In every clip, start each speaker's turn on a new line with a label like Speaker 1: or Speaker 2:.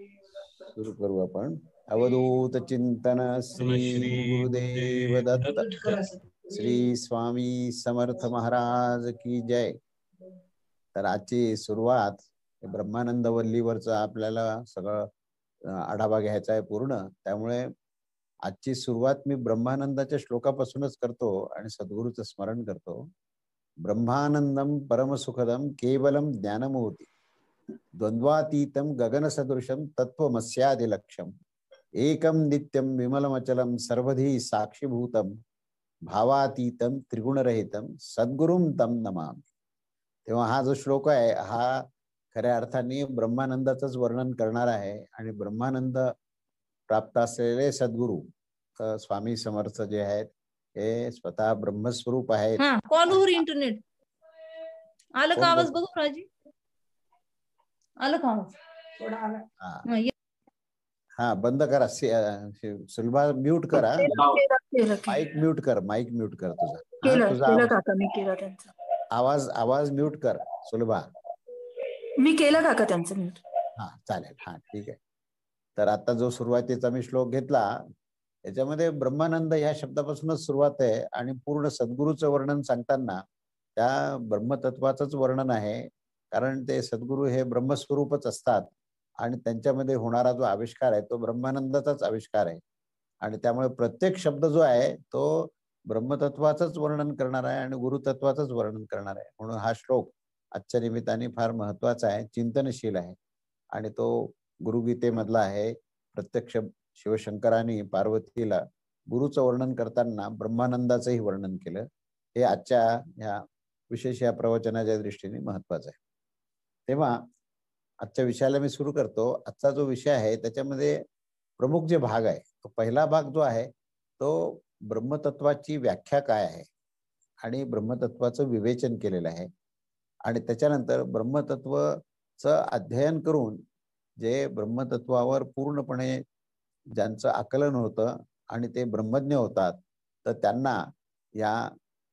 Speaker 1: सुरू करू आपण. अवधूत चिंतन श्री गुरुदेव दत्त. श्री स्वामी समर्थ महाराज की जय. तर आजची सुरुवात ब्रह्मानंद वल्लीवरच आपल्याला सगळं आढावा घ्यायचा आहे पूर्ण. त्यामुळे आजची सुरुवात मी ब्रह्मानंदाच्या श्लोकापासूनच करतो आणि सद्गुरूचं स्मरण करतो. ब्रह्मानंदम परमसुखदम केवलम ज्ञानमूर्ती द्वंद्वातीतम गगनसदृशम तत्वमस्यादिलक्ष्यम एकम नित्यम विमलमचलम सर्वधी साक्षीभूतम भावातीतम त्रिगुणरहितम सद्गुरुम तम नमामि. तेव्हा हा जो श्लोक आहे हा खऱ्या अर्थाने ब्रह्मानंदाचंच वर्णन करणार आहे. आणि ब्रह्मानंद प्राप्त असलेले सद्गुरू स्वामी समर्थ जे आहेत हे स्वतः ब्रह्मस्वरूप आहेत.
Speaker 2: कॉलवर इंटरनेट आलं का? आवाज बघू राजी, आलं का आवाज? थोडा आला.
Speaker 1: हा बंद करा. सुलभा म्यूट करा. माईक म्यूट कर. माईक म्यूट कर तुझा. आवाज म्यूट कर सुलभा.
Speaker 3: मी केलं काका त्यांचं म्यूट.
Speaker 1: हा चालेल. हा ठीक आहे. तर आता जो सुरुवातीचा मी श्लोक घेतला याच्यामध्ये ब्रह्मानंद ह्या शब्दापासूनच सुरुवात आहे आणि पूर्ण सद्गुरूचं वर्णन सांगताना त्या ब्रह्मतत्वाचंच वर्णन आहे. कारण ते सद्गुरू हे ब्रह्मस्वरूपच असतात आणि त्यांच्यामध्ये होणारा जो आविष्कार आहे तो ब्रह्मानंदाचाच आविष्कार आहे. आणि त्यामुळे प्रत्येक शब्द जो आहे तो ब्रह्मतत्वाचंच वर्णन करणार आहे आणि गुरुतत्वाचंच वर्णन करणार आहे. म्हणून हा श्लोक आजच्या निमित्ताने फार महत्वाचा आहे, चिंतनशील आहे. आणि तो गुरुगीतेमधला आहे. प्रत्यक्ष शिवशंकरांनी पार्वतीला गुरुचं वर्णन करताना ब्रह्मानंदाचंही वर्णन केलं. हे आजच्या ह्या विशेष या प्रवचनाच्या दृष्टीने महत्वाचं आहे. तेव्हा आजच्या विषयाला मी सुरू करतो. आजचा जो विषय आहे त्याच्यामध्ये प्रमुख जे भाग आहे तो पहिला भाग जो आहे तो ब्रह्मतत्वाची व्याख्या काय आहे आणि ब्रह्मतत्वाचं विवेचन केलेलं आहे. आणि त्याच्यानंतर ब्रह्मतत्वाचं अध्ययन करून जे ब्रह्मतत्वावर पूर्णपणे ज्यांचं आकलन होतं आणि ते ब्रह्मज्ञ होतात तर त्यांना या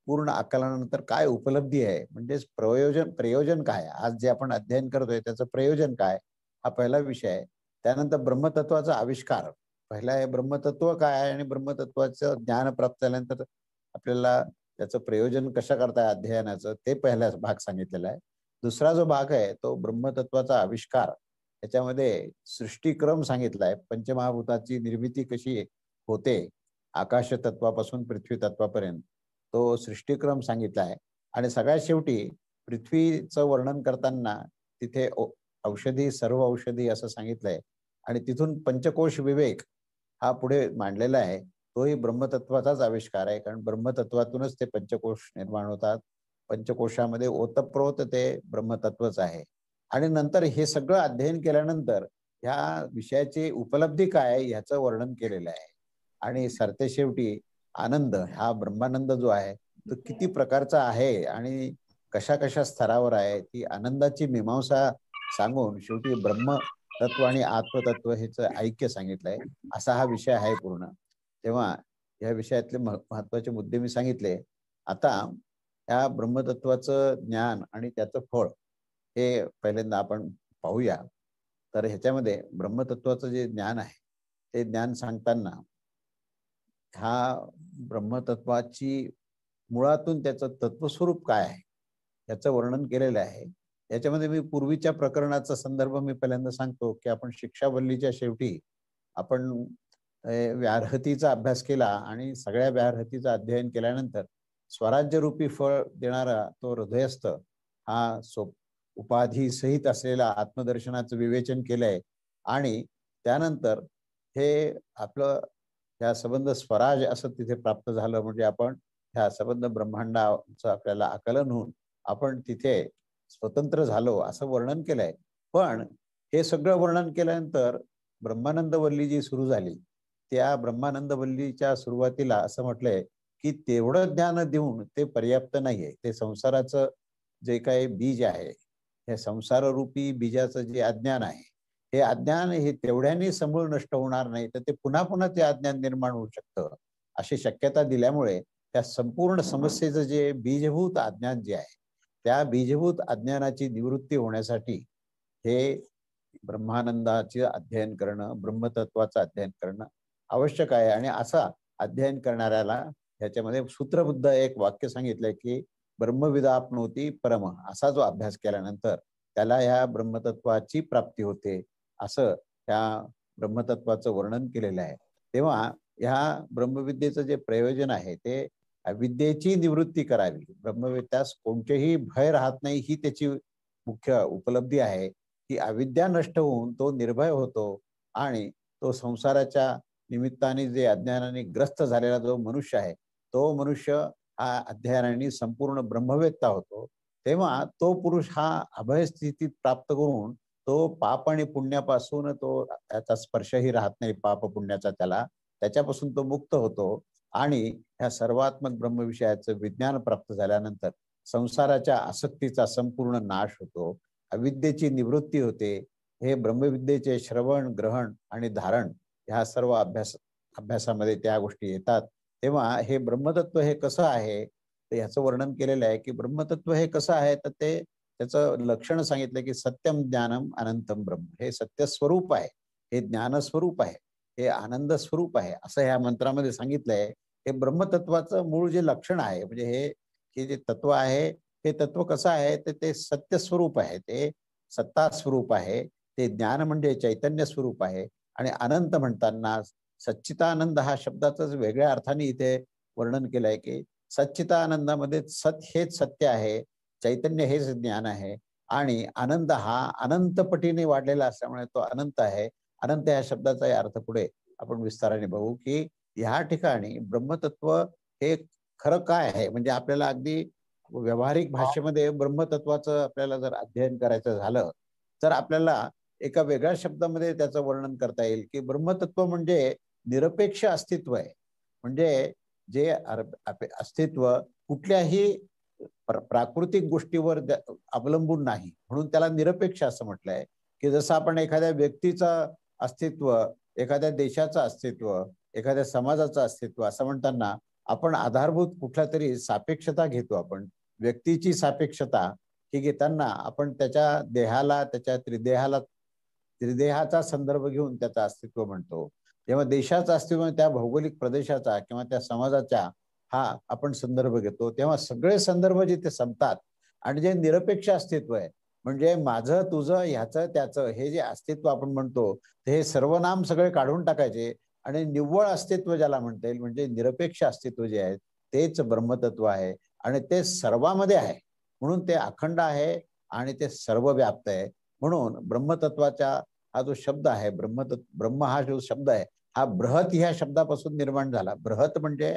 Speaker 1: पूर्ण आकलनानंतर काय उपलब्धी आहे, म्हणजे प्रयोजन काय, आज जे आपण अध्ययन करतोय त्याचं प्रयोजन काय, हा पहिला विषय आहे. त्यानंतर ब्रह्मतत्वाचा आविष्कार. पहिला आहे ब्रह्मतत्व काय आहे आणि ब्रह्मतत्वाचं ज्ञान प्राप्त झाल्यानंतर आपल्याला त्याचं प्रयोजन कशा करताय अध्ययनाचं ते पहिला भाग सांगितलेला आहे. दुसरा जो भाग आहे तो ब्रह्मतत्वाचा आविष्कार. त्याच्यामध्ये सृष्टीक्रम सांगितला आहे. पंचमहाभूताची निर्मिती कशी होते आकाश तत्वापासून पृथ्वी तत्वापर्यंत तो सृष्टीक्रम सांगितला आहे. आणि सगळ्यात शेवटी पृथ्वीचं वर्णन करताना तिथे औषधी सर्व औषधी असं सांगितलंय. आणि तिथून पंचकोश विवेक हा पुढे मांडलेला आहे. तोही ब्रह्मतत्वाचाच आविष्कार आहे. कारण ब्रह्मतत्वातूनच ते पंचकोश निर्माण होतात. पंचकोशामध्ये ओतप्रोत ते ब्रह्मतत्वच आहे. आणि नंतर हे सगळं अध्ययन केल्यानंतर ह्या विषयाची उपलब्धी काय ह्याचं वर्णन केलेलं आहे. आणि सरतेशेवटी आनंद हा ब्रह्मानंद जो आहे तो किती प्रकारचा आहे आणि कशा कशा स्तरावर आहे ती आनंदाची मीमांसा सांगून शेवटी ब्रह्म तत्व आणि आत्मतत्व हेच ऐक्य सांगितलंय. असा हा विषय आहे पूर्ण. तेव्हा या विषयातले महत्वाचे मुद्दे मी सांगितले. आता या ब्रह्मतत्वाचं ज्ञान आणि त्याचं फळ हे पहिल्यांदा आपण पाहूया. तर ह्याच्यामध्ये ब्रह्मतत्वाचं जे ज्ञान आहे ते ज्ञान सांगताना हा ब्रह्मतत्वाची मुळातून त्याचं तत्वस्वरूप काय आहे याचं वर्णन केलेलं आहे. याच्यामध्ये मी पूर्वीच्या प्रकरणाचा संदर्भ मी पहिल्यांदा सांगतो की आपण शिक्षावल्लीच्या शेवटी आपण व्याहृतीचा अभ्यास केला आणि सगळ्या व्याहृतीचं अध्ययन केल्यानंतर स्वराज्यरूपी फळ देणारा तो हृदयस्थ हा उपाधी सहित असलेला आत्मदर्शनाचं विवेचन केलंय. आणि त्यानंतर हे आपलं ह्या संबंध स्वराज असं तिथे प्राप्त झालं. म्हणजे आपण ह्या संबंध ब्रह्मांडाचं आपल्याला आकलन होऊन आपण तिथे स्वतंत्र झालो असं वर्णन केलंय. पण हे सगळं वर्णन केल्यानंतर ब्रह्मानंद वल्ली जी सुरू झाली त्या ब्रह्मानंद वल्लीच्या सुरुवातीला असं म्हटलंय की तेवढं ज्ञान देऊन ते पर्याप्त नाहीये. ते संसाराचं जे काही बीज आहे हे संसाररूपी बीजाचं जे अज्ञान आहे हे अज्ञान हे तेवढ्याने समूळ नष्ट होणार नाही तर ते पुन्हा पुन्हा ते अज्ञान निर्माण होऊ शकतं अशी शक्यता दिल्यामुळे त्या संपूर्ण समस्येचं जे बीजभूत अज्ञान जे आहे त्या बीजभूत अज्ञानाची निवृत्ती होण्यासाठी हे ब्रह्मानंदाचे अध्ययन करणं, ब्रह्मतत्वाचं अध्ययन करणं आवश्यक आहे. आणि असा अध्ययन करणाऱ्याला ह्याच्यामध्ये सूत्रबद्ध एक वाक्य सांगितलंय की ब्रह्मविदाप्नोती परम. असा जो अभ्यास केल्यानंतर त्याला ह्या ब्रह्मतत्वाची प्राप्ती होते, असं ह्या ब्रह्मतत्वाचं वर्णन केलेलं आहे. तेव्हा ह्या ब्रह्मविद्येचं जे प्रयोजन आहे ते अविद्येची निवृत्ती करावी. ब्रह्मविद्यास कोणतेही भय राहत नाही, ही त्याची मुख्य उपलब्धी आहे की अविद्या नष्ट होऊन तो निर्भय होतो आणि तो संसाराच्या निमित्ताने जे अज्ञानाने ग्रस्त झालेला जो मनुष्य आहे तो मनुष्य हा अध्ययनाने संपूर्ण ब्रह्मवेत्ता होतो. तेव्हा तो पुरुष हा अभय स्थितीत प्राप्त करून तो पाप आणि पुण्यापासून तो त्याचा स्पर्शही राहत नाही, पाप पुण्याचा त्याला, त्याच्यापासून तो मुक्त होतो. आणि ह्या सर्वात्मक ब्रह्मविषयाचं विज्ञान प्राप्त झाल्यानंतर संसाराच्या आसक्तीचा संपूर्ण नाश होतो, अविद्येची निवृत्ती होते. हे ब्रह्मविद्येचे श्रवण, ग्रहण आणि धारण ह्या सर्व अभ्यासामध्ये त्या गोष्टी येतात. तेव्हा हे ब्रह्मतत्व हे कसं आहे तर ह्याचं वर्णन केलेलं आहे की ब्रह्मतत्व हे कसं आहे तर ते त्याचं लक्षण सांगितलं की सत्यम ज्ञानम अनंतम ब्रह्म. हे सत्य स्वरूप आहे, हे ज्ञान स्वरूप आहे, हे आनंद स्वरूप आहे, असं ह्या मंत्रामध्ये सांगितलंय. हे ब्रह्मतत्वाचं मूळ जे लक्षण आहे, म्हणजे हे जे तत्व आहे हे तत्व कसं आहे तर ते सत्य स्वरूप आहे, ते सत्ता स्वरूप आहे, ते ज्ञान म्हणजे चैतन्य स्वरूप आहे. आणि अनंत म्हणताना सच्चितानंद हा शब्दाचंच वेगळ्या अर्थाने इथे वर्णन केलंय की सच्चितानंदामध्ये सत हेच सत्य आहे, चैतन्य हेच ज्ञान आहे आणि आनंद हा अनंत पटीने वाढलेला असल्यामुळे तो अनंत आहे. अनंत या शब्दाचा अर्थ पुढे आपण विस्ताराने बघू की ह्या ठिकाणी ब्रह्मतत्व हे खरं काय आहे. म्हणजे आपल्याला अगदी व्यावहारिक भाषेमध्ये ब्रह्मतत्वाचं आपल्याला जर अध्ययन करायचं झालं तर आपल्याला एका वेगळ्या शब्दामध्ये त्याचं वर्णन करता येईल की ब्रह्मतत्व म्हणजे निरपेक्ष अस्तित्व आहे. म्हणजे जे अस्तित्व कुठल्याही प्राकृतिक गोष्टीवर अवलंबून नाही, म्हणून त्याला निरपेक्ष असं म्हटलंय. की जसं आपण एखाद्या व्यक्तीचं अस्तित्व, एखाद्या देशाचं अस्तित्व, एखाद्या समाजाचं अस्तित्व असं म्हणताना आपण आधारभूत कुठल्या तरी सापेक्षता घेतो. आपण व्यक्तीची सापेक्षता ही घेताना आपण त्याच्या देहाला, त्याच्या त्रिदेहाचा संदर्भ घेऊन त्याचं अस्तित्व म्हणतो. तेव्हा देशाचं अस्तित्व त्या भौगोलिक प्रदेशाचा किंवा त्या समाजाच्या हा आपण संदर्भ घेतो. तेव्हा सगळे संदर्भ जिथे संपतात आणि जे निरपेक्ष अस्तित्व आहे म्हणजे माझं, तुझं, ह्याचं, त्याचं हे जे अस्तित्व आपण म्हणतो ते सर्वनाम सगळे काढून टाकायचे आणि निव्वळ अस्तित्व ज्याला म्हणता येईल म्हणजे निरपेक्ष अस्तित्व जे आहे तेच ब्रह्मतत्व आहे. आणि ते सर्वांमध्ये आहे म्हणून ते अखंड आहे आणि ते सर्वव्याप्त आहे. म्हणून ब्रह्मतत्वाचा हा जो शब्द आहे, ब्रह्म हा जो शब्द आहे हा बृहत ह्या शब्दापासून निर्माण झाला. बृहत म्हणजे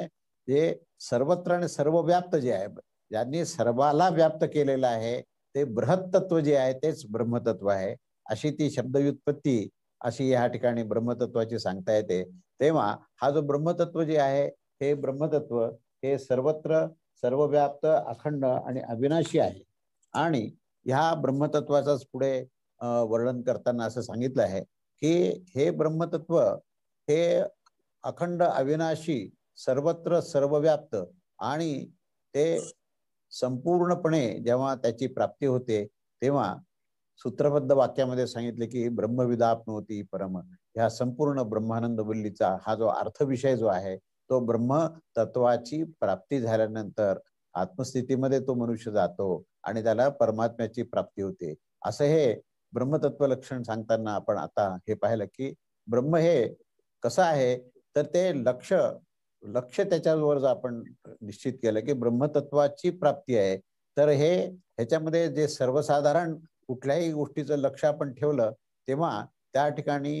Speaker 1: जे सर्वत्र आणि सर्वव्याप्त जे आहे, ज्यांनी सर्वाला व्याप्त केलेलं आहे ते बृहत तत्व जे आहे तेच ब्रह्मतत्व आहे. अशी ती शब्दव्युत्पत्ती अशी या ठिकाणी ब्रह्मतत्वाची सांगता येते. तेव्हा हा जो ब्रह्मतत्व जे आहे हे ब्रह्मतत्व हे सर्वत्र सर्वव्याप्त, अखंड आणि अविनाशी आहे. आणि ह्या ब्रह्मतत्वाचाच पुढे वर्णन करताना असं सांगितलं आहे की हे ब्रह्मतत्व हे अखंड, अविनाशी, सर्वत्र सर्वव्याप्त आणि ते संपूर्णपणे जेव्हा त्याची प्राप्ती होते तेव्हा सूत्रबद्ध वाक्यामध्ये सांगितले की ब्रह्मविदाप्नोती परम. ह्या संपूर्ण ब्रह्मानंद वल्लीचा हा जो अर्थविषय जो आहे तो ब्रह्म तत्वाची प्राप्ती झाल्यानंतर आत्मस्थितीमध्ये तो मनुष्य जातो आणि त्याला परमात्म्याची प्राप्ती होते. असं हे ब्रह्मतत्व लक्षण सांगताना आपण आता हे पाहिलं की ब्रह्म हे कसं आहे तर ते लक्ष त्याच्यावर जर आपण निश्चित केलं की ब्रह्मतत्वाची प्राप्ती आहे तर हे ह्याच्यामध्ये जे सर्वसाधारण कुठल्याही गोष्टीचं लक्ष आपण ठेवलं तेव्हा त्या ठिकाणी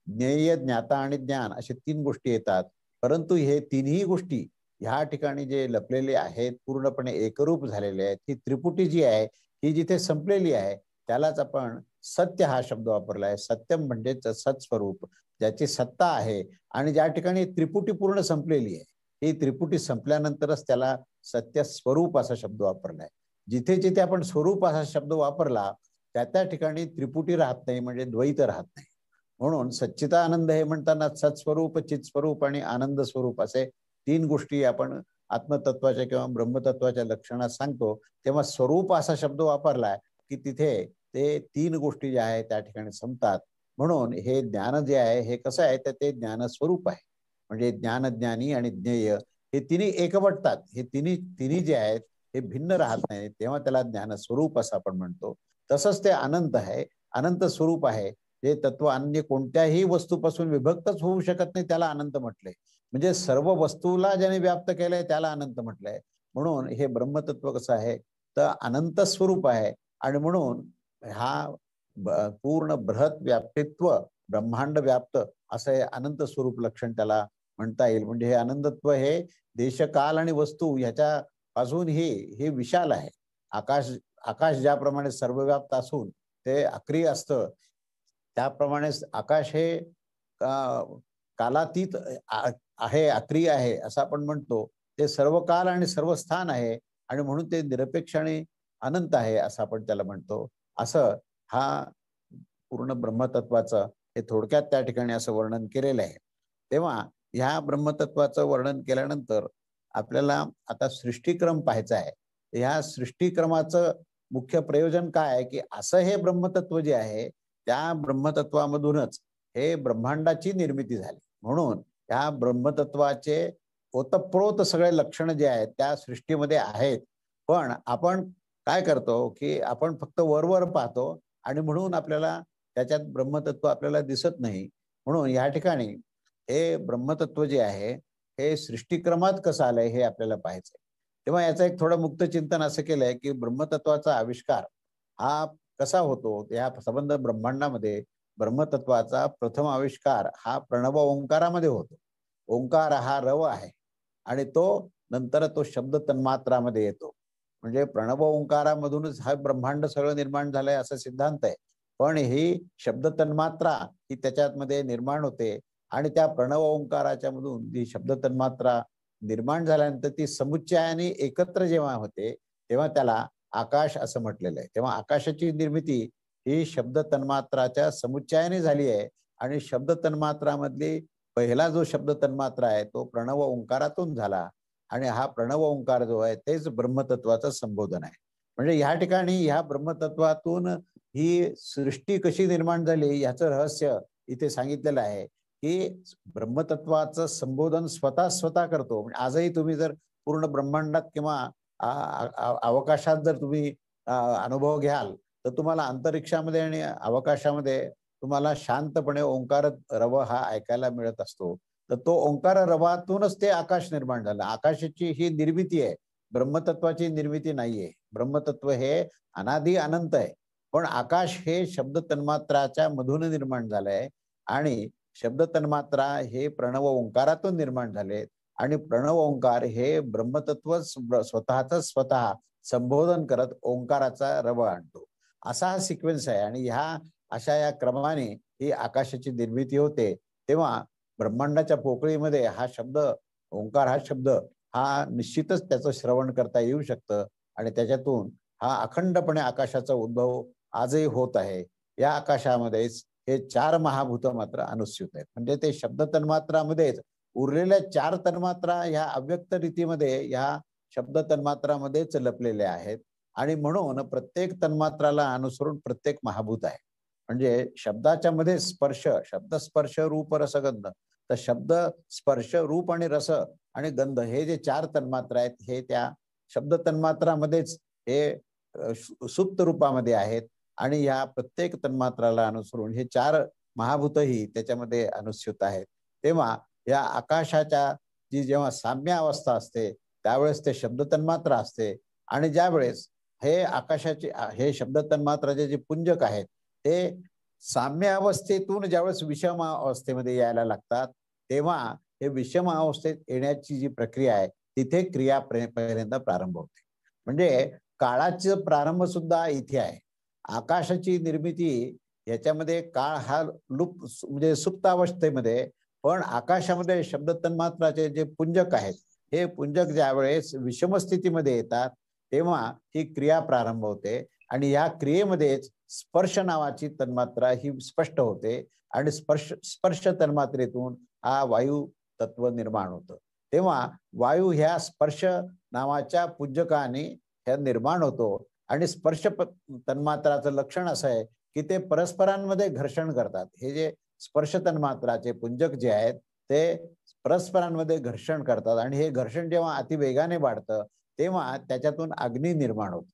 Speaker 1: ज्ञेय, ज्ञाता आणि ज्ञान असे 3 गोष्टी येतात. परंतु हे तिन्ही गोष्टी ह्या ठिकाणी जे लपलेले आहेत पूर्णपणे एकरूप झालेले आहेत. ही त्रिपुटी जी आहे ही जिथे संपलेली आहे त्यालाच आपण सत्य हा शब्द वापरला आहे. सत्यम म्हणजेच सत्स्वरूप, ज्याची सत्ता आहे आणि ज्या ठिकाणी त्रिपुटी पूर्ण संपलेली आहे. ही त्रिपुटी संपल्यानंतरच त्याला सत्य स्वरूप असा शब्द वापरला आहे. जिथे जिथे आपण स्वरूप असा शब्द वापरला त्या ठिकाणी त्रिपुटी राहत नाही, म्हणजे द्वैत राहत नाही. म्हणून सच्चिदानंद हे म्हणताना सत्स्वरूप, चित्स्वरूप आणि आनंद स्वरूप असे 3 गोष्टी आपण आत्मतत्वाच्या किंवा ब्रह्मतत्वाच्या लक्षणात सांगतो. तेव्हा स्वरूप असा शब्द वापरलाय की तिथे ते तीन गोष्टी ज्या आहेत त्या ठिकाणी संपतात. म्हणून हे ज्ञान जे आहे हे कसं आहे तर ते ज्ञान स्वरूप आहे. म्हणजे ज्ञान, ज्ञानी आणि ज्ञेय हे तिन्ही एकवटतात. हे तिन्ही जे आहेत हे भिन्न राहत नाही, तेव्हा त्याला ज्ञान स्वरूप असं आपण म्हणतो. तसंच ते अनंत आहे, अनंत स्वरूप आहे. जे तत्व अन्य कोणत्याही वस्तूपासून विभक्तच होऊ शकत नाही त्याला अनंत म्हटलंय. म्हणजे सर्व वस्तूला ज्याने व्याप्त केलंय त्याला अनंत म्हटलंय. म्हणून हे ब्रह्मतत्व कसं आहे तर अनंत स्वरूप आहे. आणि म्हणून हा पूर्ण बृहत व्याप्तित्व ब्रह्मांड व्याप्त असं हे अनंत स्वरूप लक्षण त्याला म्हणता येईल. म्हणजे हे अनंतत्व हे देशकाल आणि वस्तू ह्याच्या पासून हे विशाल आहे. आकाश ज्याप्रमाणे सर्वव्याप्त असून ते अक्रिय असतं, त्याप्रमाणे आकाश हे कालातीत आहे, अक्रिय आहे असं आपण म्हणतो. ते सर्व काल आणि सर्व स्थान आहे आणि म्हणून ते निरपेक्ष आणि अनंत आहे असं आपण त्याला म्हणतो. असं हा पूर्ण ब्रह्मतत्वाचं हे थोडक्यात त्या ठिकाणी असं वर्णन केलेलं आहे. तेव्हा ह्या ब्रह्मतत्वाचं वर्णन केल्यानंतर आपल्याला आता सृष्टीक्रम पाहायचा आहे. ह्या सृष्टीक्रमाचं मुख्य प्रयोजन काय आहे की असं हे ब्रह्मतत्व जे आहे त्या ब्रह्मतत्वामधूनच हे ब्रह्मांडाची निर्मिती झाली. म्हणून ह्या ब्रह्मतत्वाचे ओतप्रोत सगळे लक्षण जे आहेत त्या सृष्टीमध्ये आहेत. पण आपण काय करतो की आपण फक्त वरवर पाहतो आणि म्हणून आपल्याला त्याच्यात ब्रह्मतत्व आपल्याला दिसत नाही. म्हणून या ठिकाणी हे ब्रह्मतत्व जे आहे हे सृष्टीक्रमात कसं आलंय हे आपल्याला पाहायचंय. तेव्हा याचं एक थोडं मुक्त चिंतन असं केलंय की ब्रह्मतत्वाचा आविष्कार हा कसा होतो. या संबंध ब्रह्मांडामध्ये ब्रह्मतत्वाचा प्रथम आविष्कार हा प्रणव ओंकारामध्ये होतो. ओंकार हा रव आहे आणि तो नंतर तो शब्द तन्मात्रामध्ये येतो. म्हणजे प्रणव ओंकारामधूनच हा ब्रह्मांड सगळं निर्माण झालंय असा सिद्धांत आहे. पण ही शब्द तन्मात्रा ही त्याच्यामध्ये निर्माण होते आणि त्या प्रणव ओंकाराच्या मधून जी शब्द तन्मात्रा निर्माण झाल्यानंतर ती समुच्चयाने एकत्र जेव्हा होते तेव्हा त्याला आकाश असं म्हटलेलं आहे. तेव्हा आकाशाची निर्मिती ही शब्द तन्मात्राच्या समुच्चयाने झाली आहे आणि शब्द तन्मात्रामधली पहिला जो शब्द तन्मात्रा आहे तो प्रणव ओंकारातून झाला आणि हा प्रणव ओंकार जो आहे तेच ब्रह्मतत्वाचं संबोधन आहे. म्हणजे ह्या ठिकाणी ह्या ब्रह्मतत्वातून ही सृष्टी कशी निर्माण झाली याचं रहस्य इथे सांगितलेलं आहे की ब्रह्मतत्वाचं संबोधन स्वतः करतो. म्हणजे आजही तुम्ही जर पूर्ण ब्रह्मांडात किंवा अवकाशात जर तुम्ही अनुभव घ्याल तर तुम्हाला अंतरिक्षामध्ये आणि अवकाशामध्ये तुम्हाला शांतपणे ओंकार रव हा ऐकायला मिळत असतो. तर तो ओंकार रवातूनच ते आकाश निर्माण झालं. आकाशाची ही निर्मिती आहे, ब्रह्मतत्वाची निर्मिती नाहीये. ब्रह्मतत्व हे अनादि अनंत आहे. पण आकाश हे शब्द तन्मात्राच्या मधून निर्माण झालंय आणि शब्द तन्मात्रा हे प्रणव ओंकारातून निर्माण झाले आणि प्रणव ओंकार हे ब्रह्मतत्व स्वतः संबोधन करत ओंकाराचा रव आणतो. असा हा सिक्वेन्स आहे आणि अशा या क्रमाने ही आकाशाची निर्मिती होते. तेव्हा ब्रह्मांडाच्या पोकळीमध्ये हा शब्द ओंकार हा शब्द हा निश्चितच त्याचं श्रवण करता येऊ शकतं आणि त्याच्यातून हा अखंडपणे आकाशाचा उद्भव आजही होत आहे. या आकाशामध्येच हे 4 महाभूत मात्र अनुस्यूत आहेत. म्हणजे ते शब्द तन्मात्रामध्येच उरलेल्या 4 तन्मात्रा ह्या अव्यक्त रीतीमध्ये ह्या शब्द तन्मात्रामध्येच लपलेल्या आहेत आणि म्हणून प्रत्येक तन्मात्राला अनुसरून प्रत्येक महाभूत आहे. म्हणजे शब्दाच्या मध्ये स्पर्श, शब्द स्पर्श रूप रस गंध, तर शब्द स्पर्श रूप आणि रस आणि गंध हे जे 4 तन्मात्रा आहेत हे त्या शब्द तन्मात्रामध्येच हे सुप्त रूपामध्ये आहेत आणि या प्रत्येक तन्मात्राला अनुसरून हे 4 महाभूतही त्याच्यामध्ये अनुस्यूत आहेत. तेव्हा या आकाशाच्या जी जेव्हा साम्य अवस्था असते त्यावेळेस ते शब्द तन्मात्रा असते आणि ज्या वेळेस हे आकाशाचे हे शब्द तन्मात्राचे जे पुंजक आहेत ते साम्य अवस्थेतून ज्यावेळेस विषम अवस्थेमध्ये यायला लागतात तेव्हा हे विषम अवस्थेत येण्याची जी प्रक्रिया आहे तिथे क्रिया पहिल्यांदा प्रारंभ होते. म्हणजे काळाचा प्रारंभ सुद्धा इथे आहे. आकाशाची निर्मिती याच्यामध्ये काळ हा म्हणजे सुप्त अवस्थेमध्ये, पण आकाशामध्ये शब्द तन्मात्राचे जे पुंजक आहेत हे पुंजक ज्यावेळेस विषम स्थितीमध्ये येतात तेव्हा ही क्रिया प्रारंभ होते आणि या क्रियेमध्येच स्पर्श नावाची तन्मात्रा ही स्पष्ट होते आणि स्पर्श तन्मात्रेतून हा वायू तत्व निर्माण होतं. तेव्हा वायू ह्या स्पर्श नावाच्या पुंजकाने ह्या निर्माण होतो आणि स्पर्श तन्मात्राचं लक्षण असं आहे की ते परस्परांमध्ये घर्षण करतात. हे जे स्पर्श तन्मात्राचे पुंजक जे आहेत ते परस्परांमध्ये घर्षण करतात आणि हे घर्षण जेव्हा अतिवेगाने वाढतं तेव्हा त्याच्यातून अग्नी निर्माण होतो.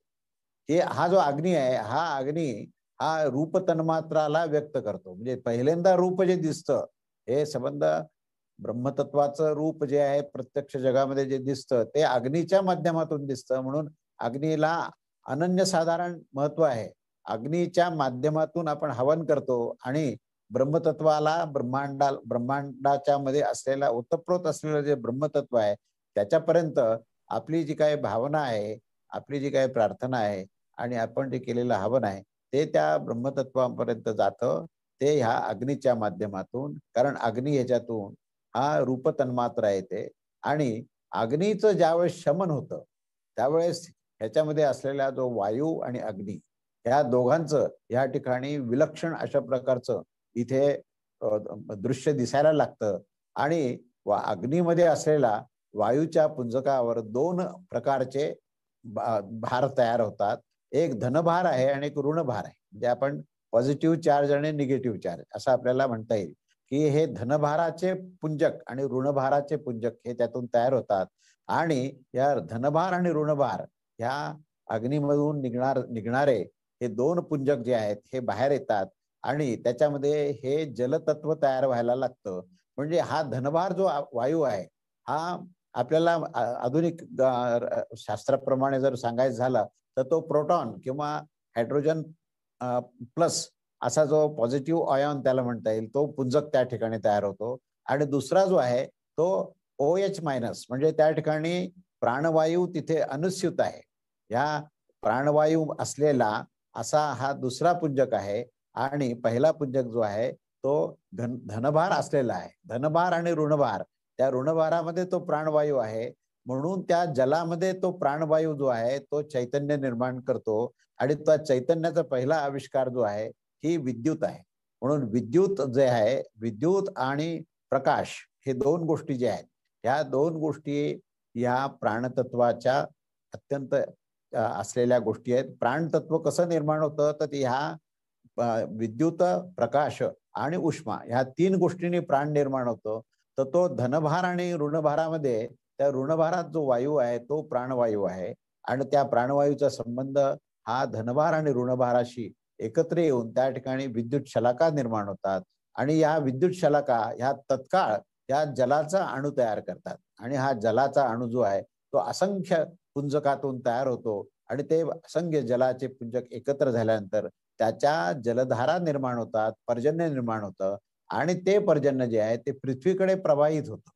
Speaker 1: हा जो अग्नी आहे हा अग्नी हा रूप तन्मात्राला व्यक्त करतो. म्हणजे पहिल्यांदा रूप जे दिसतं हे संबंध ब्रह्मतत्वाचं रूप जे आहे प्रत्यक्ष जगामध्ये जे दिसतं ते अग्नीच्या माध्यमातून दिसतं. म्हणून अग्नीला अनन्यसाधारण महत्व आहे. अग्नीच्या माध्यमातून आपण हवन करतो आणि ब्रह्मतत्वाला ब्रह्मांडाच्या मध्ये असलेला ओतप्रोत असलेलं जे ब्रह्मतत्व आहे त्याच्यापर्यंत आपली जी काही भावना आहे, आपली जी काही प्रार्थना आहे आणि आपण जे केलेलं हवन आहे ते त्या ब्रह्मतत्वापर्यंत जातं. ते ह्या अग्नीच्या माध्यमातून, कारण अग्नी ह्याच्यातून हा रूप तन्मात्रा येते आणि अग्नीचं ज्यावेळेस शमन होतं त्यावेळेस ह्याच्यामध्ये असलेला जो वायू आणि अग्नी ह्या दोघांचं या ठिकाणी विलक्षण अशा प्रकारचं इथे दृश्य दिसायला लागतं. आणि अग्नीमध्ये असलेला वायूच्या पुंजकावर दोन प्रकारचे भार तयार होतात. एक धनभार आहे आणि एक ऋणभार आहे. म्हणजे आपण पॉझिटिव्ह चार्ज आणि निगेटिव्ह चार्ज असं आपल्याला म्हणता येईल की हे धनभाराचे पुंजक आणि ऋणभाराचे पुंजक हे त्यातून तयार होतात. आणि या धनभार आणि ऋणभार ह्या अग्नीमधून निघणारे हे दोन पुंजक जे आहेत हे बाहेर येतात आणि त्याच्यामध्ये हे जलतत्व तयार व्हायला लागतं. म्हणजे हा धनभार जो वायू आहे हा आपल्याला आधुनिक शास्त्राप्रमाणे जर सांगायचं झालं तर तो प्रोटॉन किंवा हायड्रोजन प्लस असा जो पॉझिटिव्ह आयॉन त्याला म्हणता येईल तो पुंजक त्या ठिकाणी तयार होतो. आणि दुसरा जो आहे तो OH मायनस म्हणजे त्या ठिकाणी प्राणवायू तिथे अनुस्यूत आहे. ह्या प्राणवायू असलेला असा हा दुसरा पुंजक आहे. आणि पहिला पुंजक जो आहे तो धनभार असलेला आहे. धनभार आणि ऋणभार, त्या ऋणभारामध्ये तो प्राणवायू आहे. म्हणून त्या जलामध्ये तो प्राणवायू जो आहे तो चैतन्य निर्माण करतो. आणि त्या चैतन्याचा पहिला आविष्कार जो आहे ही विद्युत आहे. म्हणून विद्युत जे आहे, विद्युत आणि प्रकाश हे दोन गोष्टी जे आहेत ह्या दोन गोष्टी या प्राणतत्वाच्या अत्यंत असलेल्या गोष्टी आहेत. प्राणतत्व कसं निर्माण होतं तर ह्या विद्युत, प्रकाश आणि उष्मा ह्या तीन गोष्टींनी प्राण निर्माण होतं. तर तो धनभार आणि ऋणभारामध्ये त्या ऋणभारात जो वायू आहे तो प्राणवायू आहे. आणि त्या प्राणवायूचा संबंध हा धनभार आणि ऋणभाराशी एकत्र येऊन त्या ठिकाणी विद्युत शलाका निर्माण होतात. आणि या विद्युत शलाका ह्या तत्काळ या जलाचा अणू तयार करतात. आणि हा जलाचा अणू जो आहे तो असंख्य पुंजकातून तयार होतो. आणि ते असंख्य जलाचे पुंजक एकत्र झाल्यानंतर त्याच्या जलधारा निर्माण होतात, पर्जन्य निर्माण होतं. आणि ते पर्जन्य जे आहे ते पृथ्वीकडे प्रवाहित होतं.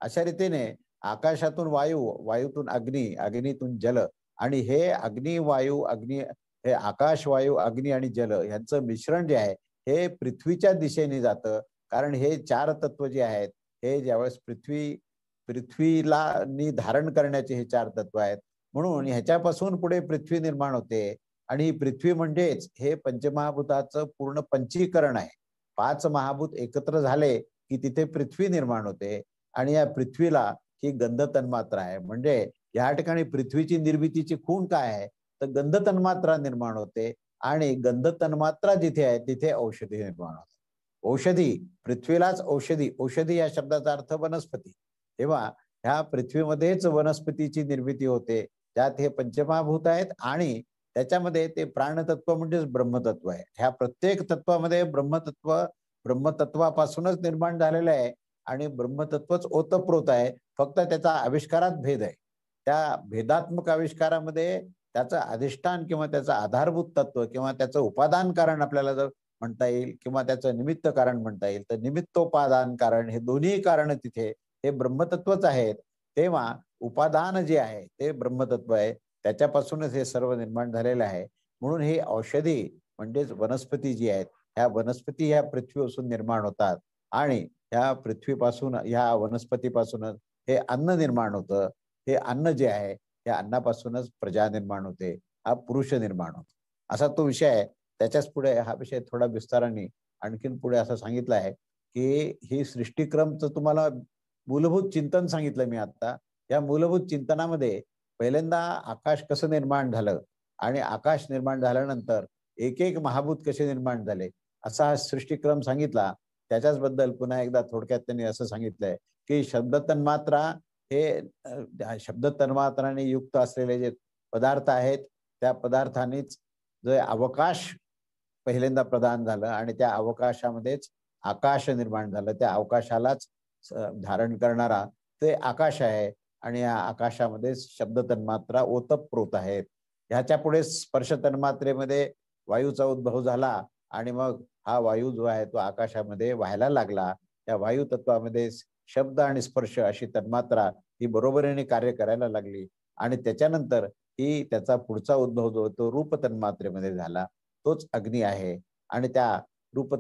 Speaker 1: अशा रीतीने आकाशातून वायू, वायूतून अग्नी, अग्नीतून जल आणि हे अग्नी, वायू, अग्नी, हे आकाश, वायू, अग्नी आणि जल यांचं मिश्रण जे आहे हे पृथ्वीच्या दिशेने जातं. कारण हे चार तत्व जे आहेत हे ज्यावेळेस पृथ्वीला धारण करण्याचे हे चार तत्व आहेत. म्हणून ह्याच्यापासून पुढे पृथ्वी निर्माण होते. आणि ही पृथ्वी म्हणजेच हे पंचमहाभूताचं पूर्ण पंचीकरण आहे. 5 महाभूत एकत्र झाले की तिथे पृथ्वी निर्माण होते. आणि या पृथ्वीला ही गंध तन्मात्रा आहे. म्हणजे या ठिकाणी पृथ्वीची निर्मितीची खूण काय आहे तर गंध तन्मात्रा निर्माण होते. आणि गंध तन्मात्रा जिथे आहे तिथे औषधी निर्माण होते. औषधी, पृथ्वीलाच औषधी, औषधी या शब्दाचा अर्थ वनस्पती. तेव्हा ह्या पृथ्वीमध्येच वनस्पतीची निर्मिती होते. त्यात हे पंचमहाभूत आहेत आणि त्याच्यामध्ये ते प्राणतत्व म्हणजेच ब्रह्मतत्व आहे. ह्या प्रत्येक तत्वामध्ये ब्रह्मतत्वापासूनच निर्माण झालेलं आहे. आणि ब्रह्मतत्वच ओतप्रोत आहे. फक्त त्याचा आविष्कारात भेद आहे. त्या भेदात्मक आविष्कारामध्ये त्याचं अधिष्ठान किंवा त्याचं आधारभूत तत्व किंवा त्याचं उपादान कारण आपल्याला जर म्हणता येईल किंवा त्याचं निमित्त कारण म्हणता येईल तर निमित्तोपादान कारण हे दोन्ही कारण तिथे हे ब्रह्मतत्वच आहेत. तेव्हा उपादान जे आहे ते ब्रह्मतत्व आहे. त्याच्यापासूनच हे सर्व निर्माण झालेलं आहे. म्हणून हे औषधी म्हणजेच वनस्पती जी आहेत ह्या वनस्पती ह्या पृथ्वीपासून निर्माण होतात. आणि ह्या पृथ्वीपासून, ह्या वनस्पतीपासूनच हे अन्न निर्माण होतं. हे अन्न जे आहे या अन्नापासूनच प्रजा निर्माण होते, हा पुरुष निर्माण होतो. असा तो विषय आहे. त्याच्याच पुढे हा विषय थोडा विस्ताराने आणखीन पुढे असं सांगितलं आहे की ही सृष्टिक्रमचं तुम्हाला मूलभूत चिंतन सांगितलं मी आता. या मूलभूत चिंतनामध्ये पहिल्यांदा आकाश कसं निर्माण झालं आणि आकाश निर्माण झाल्यानंतर एक एक महाभूत कसे निर्माण झाले असा हा सृष्टिक्रम सांगितला. त्याच्याच बद्दल पुन्हा एकदा थोडक्यात त्यांनी असं सांगितलंय की शब्द तन्मात्रा हे शब्द तन्मात्राने युक्त असलेले जे पदार्थ आहेत त्या पदार्थानेच जे अवकाश पहिल्यांदा प्रदान झालं आणि त्या अवकाशामध्येच आकाश निर्माण झालं. त्या अवकाशालाच धारण करणारा ते आकाश आहे आणि या आकाशामध्ये शब्द तन्मात्रा ओतप्रोत आहेत. ह्याच्या पुढे स्पर्श तन्मात्रेमध्ये वायूचा उद्भव झाला आणि मग हा वायू जो आहे तो आकाशामध्ये व्हायला लागला. त्या वायू तत्वामध्ये शब्द आणि स्पर्श अशी तन्मात्रा ही बरोबरीने कार्य करायला लागली आणि त्याच्यानंतर ही त्याचा पुढचा उद्भव जो तो रूप तन्मात्रेमध्ये झाला. तोच अग्नी आहे आणि त्या रूप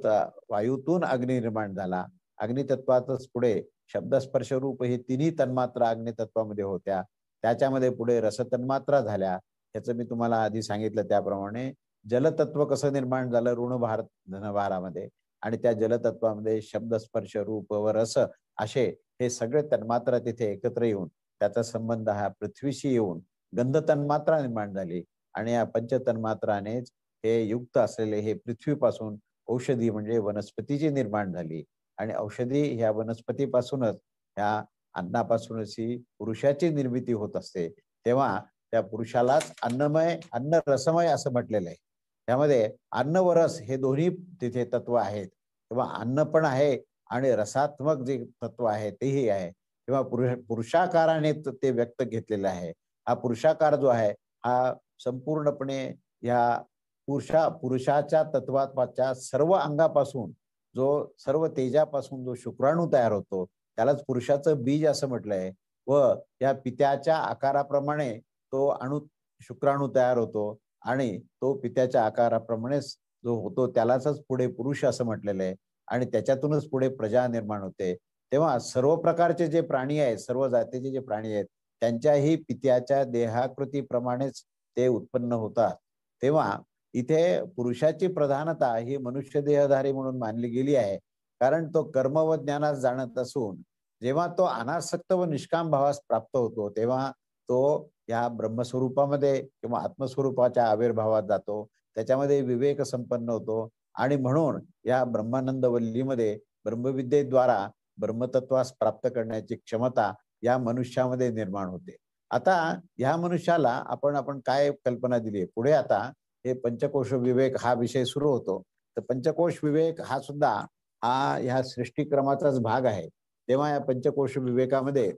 Speaker 1: वायूतून अग्नी निर्माण झाला. अग्नितत्वातच पुढे शब्द स्पर्श रूप हे तिन्ही तन्मात्रा अग्नितत्वामध्ये होत्या. त्याच्यामध्ये पुढे रसतन्मात्रा झाल्या. ह्याचं मी तुम्हाला आधी सांगितलं त्याप्रमाणे जलतत्व कसं निर्माण झालं ऋणभार धनभारामध्ये आणि त्या जलतत्वामध्ये शब्द स्पर्श रूप व रस असे हे सगळे तन्मात्रा तिथे एकत्र येऊन त्याचा संबंध हा पृथ्वीशी येऊन गंध तन्मात्रा निर्माण झाली आणि या पंचतन्मात्रानेच हे युक्त असलेले हे पृथ्वीपासून औषधी म्हणजे वनस्पतीची निर्माण झाली आणि औषधी ह्या वनस्पतीपासूनच ह्या अन्नापासूनच ही पुरुषाची निर्मिती होत असते. तेव्हा त्या पुरुषालाच अन्नमय अन्न रसमय असं म्हटलेलं आहे. त्यामध्ये अन्न व रस हे दोन्ही तिथे तत्व आहेत. तेव्हा अन्न पण आहे आणि रसात्मक जे तत्व आहे तेही आहे. तेव्हा पुरुषाकाराने ते व्यक्त घेतलेलं आहे. हा पुरुषाकार जो आहे हा संपूर्णपणे ह्या पुरुषाच्या तत्वाच्या सर्व अंगापासून जो सर्व तेजापासून जो शुक्राणू तयार होतो त्यालाच पुरुषाचं बीज असं म्हटलंय व या पित्याच्या आकाराप्रमाणे तो शुक्राणू तयार होतो आणि तो पित्याच्या आकाराप्रमाणेच जो होतो त्यालाच पुढे पुरुष असं म्हटलेलं आहे आणि त्याच्यातूनच पुढे प्रजा निर्माण होते. तेव्हा सर्व प्रकारचे जे प्राणी आहेत सर्व जातीचे जे प्राणी आहेत त्यांच्याही पित्याच्या देहाकृतीप्रमाणेच ते उत्पन्न होतात. तेव्हा इथे पुरुषाची प्रधानता ही मनुष्य देहधारी म्हणून मानली गेली आहे. कारण तो कर्म व ज्ञानास जाणत असून जेव्हा तो अनासक्त व निष्काम भावास प्राप्त होतो तेव्हा तो या ब्रह्मस्वरूपामध्ये किंवा आत्मस्वरूपाच्या आविर्भावात जातो. त्याच्यामध्ये विवेक संपन्न होतो आणि म्हणून या ब्रह्मानंद वल्लीमध्ये ब्रह्मविद्येद्वारा ब्रह्मतत्वास प्राप्त करण्याची क्षमता या मनुष्यामध्ये निर्माण होते. आता ह्या मनुष्याला आपण काय कल्पना दिली पुढे आता हे पंचकोश विवेक हा विषय सुरू होतो. तर पंचकोश विवेक हा सुद्धा ह्या सृष्टीक्रमाचाच भाग आहे. तेव्हा या पंचकोश विवेकामध्ये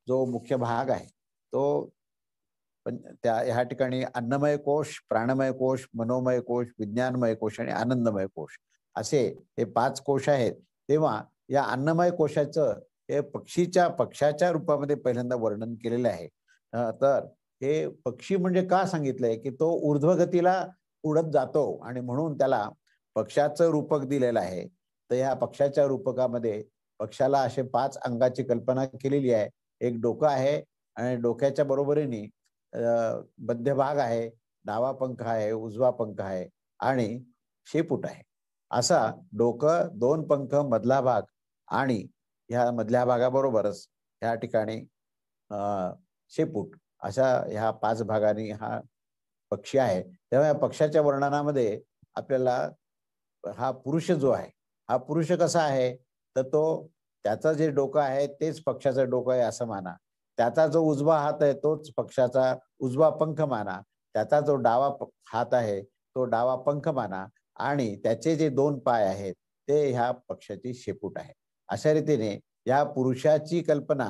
Speaker 1: जो मुख्य भाग आहे तो त्या ह्या ठिकाणी अन्नमय कोश, प्राणमय कोश, मनोमय कोश, विज्ञानमय कोश आणि आनंदमय कोश असे हे 5 कोश आहेत. तेव्हा या अन्नमय कोशाचं हे पक्षाच्या रूपामध्ये पहिल्यांदा वर्णन केलेलं आहे. तर हे पक्षी म्हणजे का सांगितलंय की तो ऊर्ध्वगतीला उडत जातो आणि म्हणून त्याला पक्षाचं रूपक दिलेलं आहे. तर ह्या पक्षाच्या रूपकामध्ये पक्षाला असे 5 अंगाची कल्पना केलेली आहे. एक डोकं आहे आणि डोक्याच्या बरोबरीने मध्यभाग आहे, डावा पंख आहे, उजवा पंख आहे आणि शेपूट आहे. असा डोकं, 2 पंख, मधला भाग आणि ह्या मधल्या भागाबरोबरच ह्या ठिकाणी शेपूट अशा ह्या 5 भागांनी हा पक्षी आहे. तेव्हा या पक्षाच्या वर्णनामध्ये आपल्याला हा पुरुष जो आहे हा पुरुष कसा आहे तर तो त्याचं जे डोकं आहे तेच पक्षाचं डोकं आहे असं माना. त्याचा जो उजवा हात आहे तोच पक्षाचा उजवा पंख माना. त्याचा जो डावा हात आहे तो डावा पंख माना आणि त्याचे जे 2 पाय आहेत ते ह्या पक्षाची शेपूट आहे. अशा रीतीने या पुरुषाची कल्पना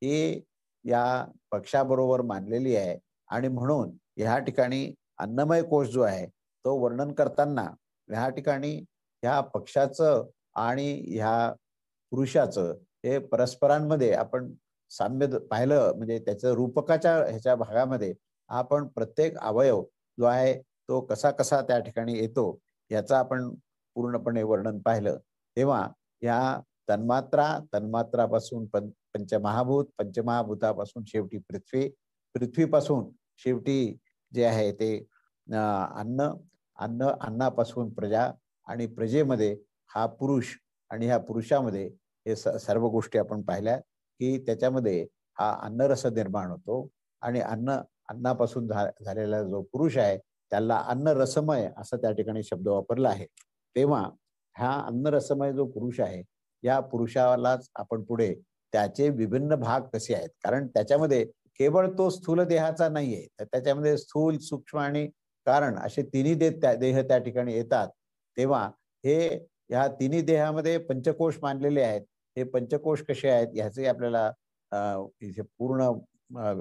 Speaker 1: ही या पक्षाबरोबर मानलेली आहे आणि म्हणून ह्या ठिकाणी अन्नमय कोश जो आहे तो वर्णन करताना ह्या ठिकाणी ह्या पक्षाचं आणि ह्या पुरुषाचं हे परस्परांमध्ये आपण साम्य पाहिलं म्हणजे त्याचं रूपकाच्या ह्याच्या भागामध्ये आपण प्रत्येक अवयव जो आहे तो कसा कसा त्या ठिकाणी येतो याचा आपण पूर्णपणे वर्णन पाहिलं. तेव्हा या तन्मात्रापासून पंचमहाभूत, पंचमहाभूतापासून शेवटी पृथ्वी, पृथ्वीपासून शेवटी जे आहे ते अन्नापासून प्रजा आणि प्रजेमध्ये हा पुरुष आणि ह्या पुरुषामध्ये हे सर्व गोष्टी आपण पाहिल्या की त्याच्यामध्ये हा अन्नरस निर्माण होतो आणि अन्नापासून झालेला जो पुरुष आहे त्याला अन्न रसमय असा त्या ठिकाणी शब्द वापरला आहे. तेव्हा हा अन्न रसमय जो पुरुष आहे या पुरुषालाच आपण पुढे त्याचे विभिन्न भाग कसे आहेत, कारण त्याच्यामध्ये केवळ तो स्थूल देहाचा नाहीये, तर त्याच्यामध्ये स्थूल, सूक्ष्म आणि कारण असे तिन्ही देह त्या ठिकाणी येतात. तेव्हा हे ह्या तिन्ही देहामध्ये पंचकोश मानलेले आहेत. हे पंचकोश कसे आहेत ह्याचे आपल्याला इथे पूर्ण